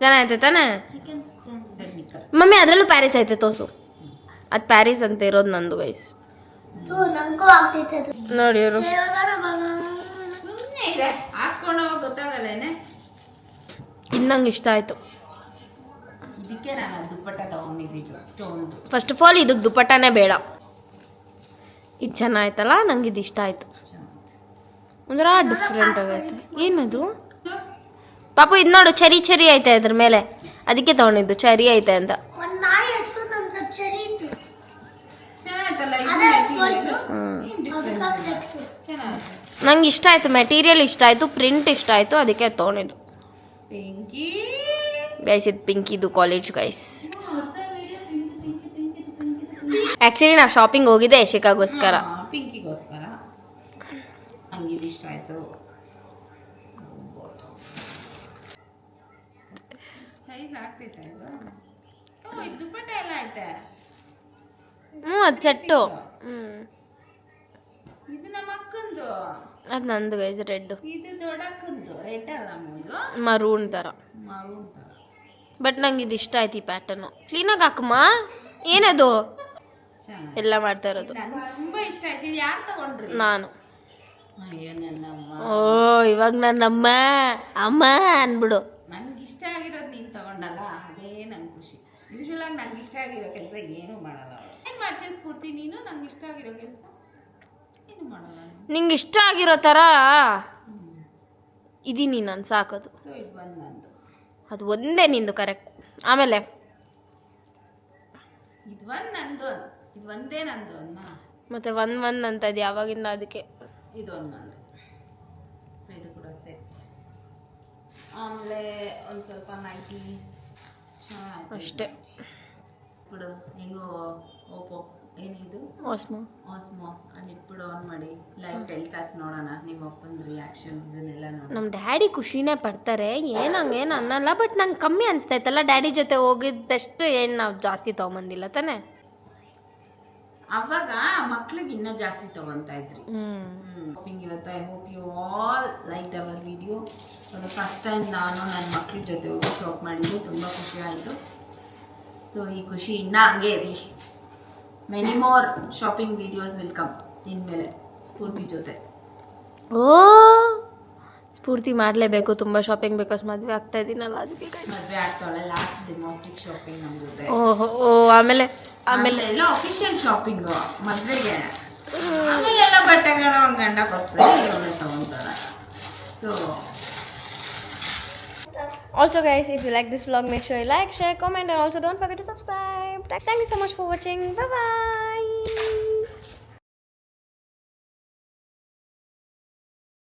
ಚೆನ್ನಾಗೈತೆ ತಾನೆ ಚಿಕನ್ ಸ್ಟ್ಯಾಂಡರ್ಡ್ ನಿಕ್ಕರ್. ಮಮ್ಮಿ ಅದ್ರಲ್ಲೂ ಪ್ಯಾರಿಸ್ ಐತೆ ತೋರ್ಸು. ಅದು ಪ್ಯಾರಿಸ್ ಅಂತ ಇರೋದು ನಂದು ಗೈಸ್. ನೋಡಿ ಇವರು ಸುಮ್ಮನೆ ಇದೆ, ಹಾಕೊಂಡು ಹೋಗಿ ಗೊತ್ತಾಗಲ್ಲೇನೆ. ಇದು ನಂಗೆ ಇಷ್ಟ ಆಯ್ತು. ಇದಕ್ಕೆ ನಾನು ದುಪ್ಪಟ್ಟ ತಗೊಂಡಿದ್ದು ಸ್ಟೋನ್ದು. ಫಸ್ಟ್ ಆಫ್ ಆಲ್ ಇದಕ್ಕೆ ದುಪ್ಪಟ್ಟನೇ ಬೇಡ. ಇದು ಚೆನ್ನಾಯ್ತಲ್ಲ, ನಂಗೆ ಇದು ಇಷ್ಟ ಆಯ್ತು. ಒಂಥರ ಡಿಫ್ರೆಂಟ್ ಆಗೈತೆ. ಏನದು ಪಾಪು? ಇದು ನೋಡು, ಚೆರಿ ಐತೆ ಅದ್ರ ಮೇಲೆ, ಅದಕ್ಕೆ ತಗೊಂಡಿದ್ದು. ಚೆರಿ ಐತೆ ಅಂತ. ಚೆನ್ನಾಯ್ತಲ್ಲ ಇದು ಮೆಟೀರಿಯಲ್. ಏನು ಡಿಫ್ರೆನ್ಸ್? ಚೆನ್ನಾಗಿದೆ. ನಂಗೆ ಇಷ್ಟ ಆಯ್ತು, ಮೆಟೀರಿಯಲ್ ಇಷ್ಟ ಆಯ್ತು, ಪ್ರಿಂಟ್ ಇಷ್ಟ ಆಯ್ತು, ಅದಕ್ಕೆ ತಗೊಂಡಿದ್ದು. ಪಿಂಕಿ ಗೈಸ್ ಇದು ಪಿಂಕಿದು ಕಾಲೇಜ್ ಗೈಸ್. ಆ್ಯಕ್ಚುಲಿ ನಾವು ಶಾಪಿಂಗ್ ಹೋಗಿದ್ದೆ ಯಶಿಕಾಗೋಸ್ಕರ. ಪಿಂಕಿಗೋಸ್ಕರ. ಹಂಗಿದು ಇಷ್ಟ ಆಯ್ತು. ಸೈಜ್ ಆಗ್ತೈತೆ ಇದು? ಓ, ಇದು ದುಪ್ಪಟ್ಟ ಎಲ್ಲ ಐತೆ. ಅದು ಸೆಟ್ಟು. ಇದು ನಮ್ಮ ಅಕ್ಕಂದು. ಅದು ನಂದು ಗೈಸ್, ರೆಡ್. ಇದು ದೊಡ್ಡಕ್ಕಂದು. ರೆಡ್ ಅಲ್ಲ ಇದು ಮರೂನ್ ಥರ. ಮರೂನ್ ಥರ. ಬಟ್ ನಂಗೆ ಇದು ಇಷ್ಟ ಆಯ್ತು ಈ ಪ್ಯಾಟರ್ನು. ಕ್ಲೀನಾಗಿ ಹಾಕಮ್ಮ. ಏನದು ಚೆನ್ನಾಗಿ ಎಲ್ಲ ಮಾಡ್ತಾ ಇರೋದು? ನನಗೆ ತುಂಬಾ ಇಷ್ಟ ಆಯ್ತು. ಇದು ಯಾರು ತಗೊಂಡ್ರಿ? ನಾನು. ಅಯ್ಯೋ ನನ್ನಮ್ಮ. ಓ ಇವಾಗ ನನ್ನಮ್ಮ ಅಮ್ಮ ಅನ್ಬಿಡು. ನಂಗೆ ಇಷ್ಟ ಆಗಿರೋದು ನೀನು ತಗೊಂಡಲ್ಲ, ಅದೇ ನಂಗೆ ಖುಷಿ. ಯೂಶ್ವಲಾಗಿ ನಂಗೆ ಇಷ್ಟ ಆಗಿರೋ ಕೆಲಸ ಏನೂ ಮಾಡಲ್ಲ. ಏನು ಮಾಡ್ತೀನಿ ಸ್ಫೂರ್ತಿ ನೀನು? ನಂಗೆ ಇಷ್ಟ ಆಗಿರೋ ಕೆಲಸ ಏನು ಮಾಡಲ್ಲ. ನಿಂಗೆ ಇಷ್ಟ ಆಗಿರೋ ಥರ ಇದೀನಿ ನಾನು ಸಾಕೋದು. ಸೊ ಇದು ಬಂದು ನಂದು. ಅದು ಒಂದೇ ನಿಂದು ಕರೆಕ್ಟ್. ಆಮೇಲೆ ಇದು ನಂದು, ಇದು ಒಂದೇ ನಂದು ಅನ್ನ, ಮತ್ತೆ ಒನ್ ಅಂತ ಇದೆ ಯಾವಾಗಿಂದ ಅದಕ್ಕೆ. ಇದು ನಂದು. ಸೊ ಇದು ಕೂಡ ಸೆಟ್. ಆಮೇಲೆ ಒಂದು ಸ್ವಲ್ಪ ನೈಟಿ ಅಷ್ಟೇ. ಬಿಡು ಹೆಂಗೋ ಓಪೋ ಏನಿದು ಆಸ್ಮೋ ಅಲ್ಲಿ ಇಟ್ಬಿಡು, ಆನ್ ಮಾಡಿ ಲೈವ್ ಟೆಲಿಕಾಸ್ಟ್ ನೋಡೋಣ, ನಿಮ್ಮ ಅಪ್ಪನ ರಿಯಾಕ್ಷನ್ ಇದನ್ನೆಲ್ಲ ನೋಡಿ. ನಮ್ಮ ಡ್ಯಾಡಿ ಖುಷಿನೇ ಪಡ್ತಾರೆ, ಏನು ಅನ್ನಲ್ಲ. ಬಟ್ ನಂಗೆ ಕಮ್ಮಿ ಅನಿಸ್ತೈತಲ್ಲ ಡ್ಯಾಡಿ ಜೊತೆ ಹೋಗಿದ್ದಷ್ಟು ಏನು ನಾವು ಜಾಸ್ತಿ ತೊಗೊಂಬಂದಿಲ್ಲ ತಾನೇ. ಅವಾಗ ಮಕ್ಳಿಗೆ ಇನ್ನೂ ಜಾಸ್ತಿ ತಗೊಂತ ಇದ್ರಿ. ಶಾಪಿಂಗ್ ಇವತ್ತು. I hope you all like our video. First time ನಾನು ನನ್ನ ಮಕ್ಳ ಜೊತೆ ಹೋಗಿ ಶಾಪ್ ಮಾಡಿದ್ದು, ತುಂಬ ಖುಷಿ ಆಯಿತು. ಸೊ ಈ ಖುಷಿ ಇನ್ನೂ ಹಂಗೆ ಇರಲಿ. Many more shopping videos will come ಇನ್ಮೇಲೆ ಸ್ಫೂರ್ತಿ ಜೊತೆ. ಓ ಸ್ಫೂರ್ತಿ ಮಾಡಲೇಬೇಕು ತುಂಬ ಶಾಪಿಂಗ್, ಬಿಕಾಸ್ ಮದುವೆ ಆಗ್ತಾ ಇದ್ದೀನಲ್ಲ ಅದಕ್ಕೆ. ಮದುವೆ ಆಗ್ತಾಳೆ, ಲಾಸ್ಟ್ ಡಿಮಾಸ್ಟಿಕ್ ಶಾಪಿಂಗ್ ನಮ್ಮ ಜೊತೆ. ಓ ಆಮೇಲೆ ಎಲ್ಲ ಅಫಿಷಿಯಲ್ ಶಾಪಿಂಗು ಮದುವೆಗೆ. ಆಮೇಲೆ ಎಲ್ಲ ಬಟ್ಟೆಗಳು ಅವ್ನ ಗಂಡ ಕೊಡ್ತಾರೆ, ಅವಳೆ ತಗೊಂತಾಳೆ. So also guys, if you like this vlog, make sure you like, share, comment and also don't forget to subscribe. Thank you so much for watching. Bye bye.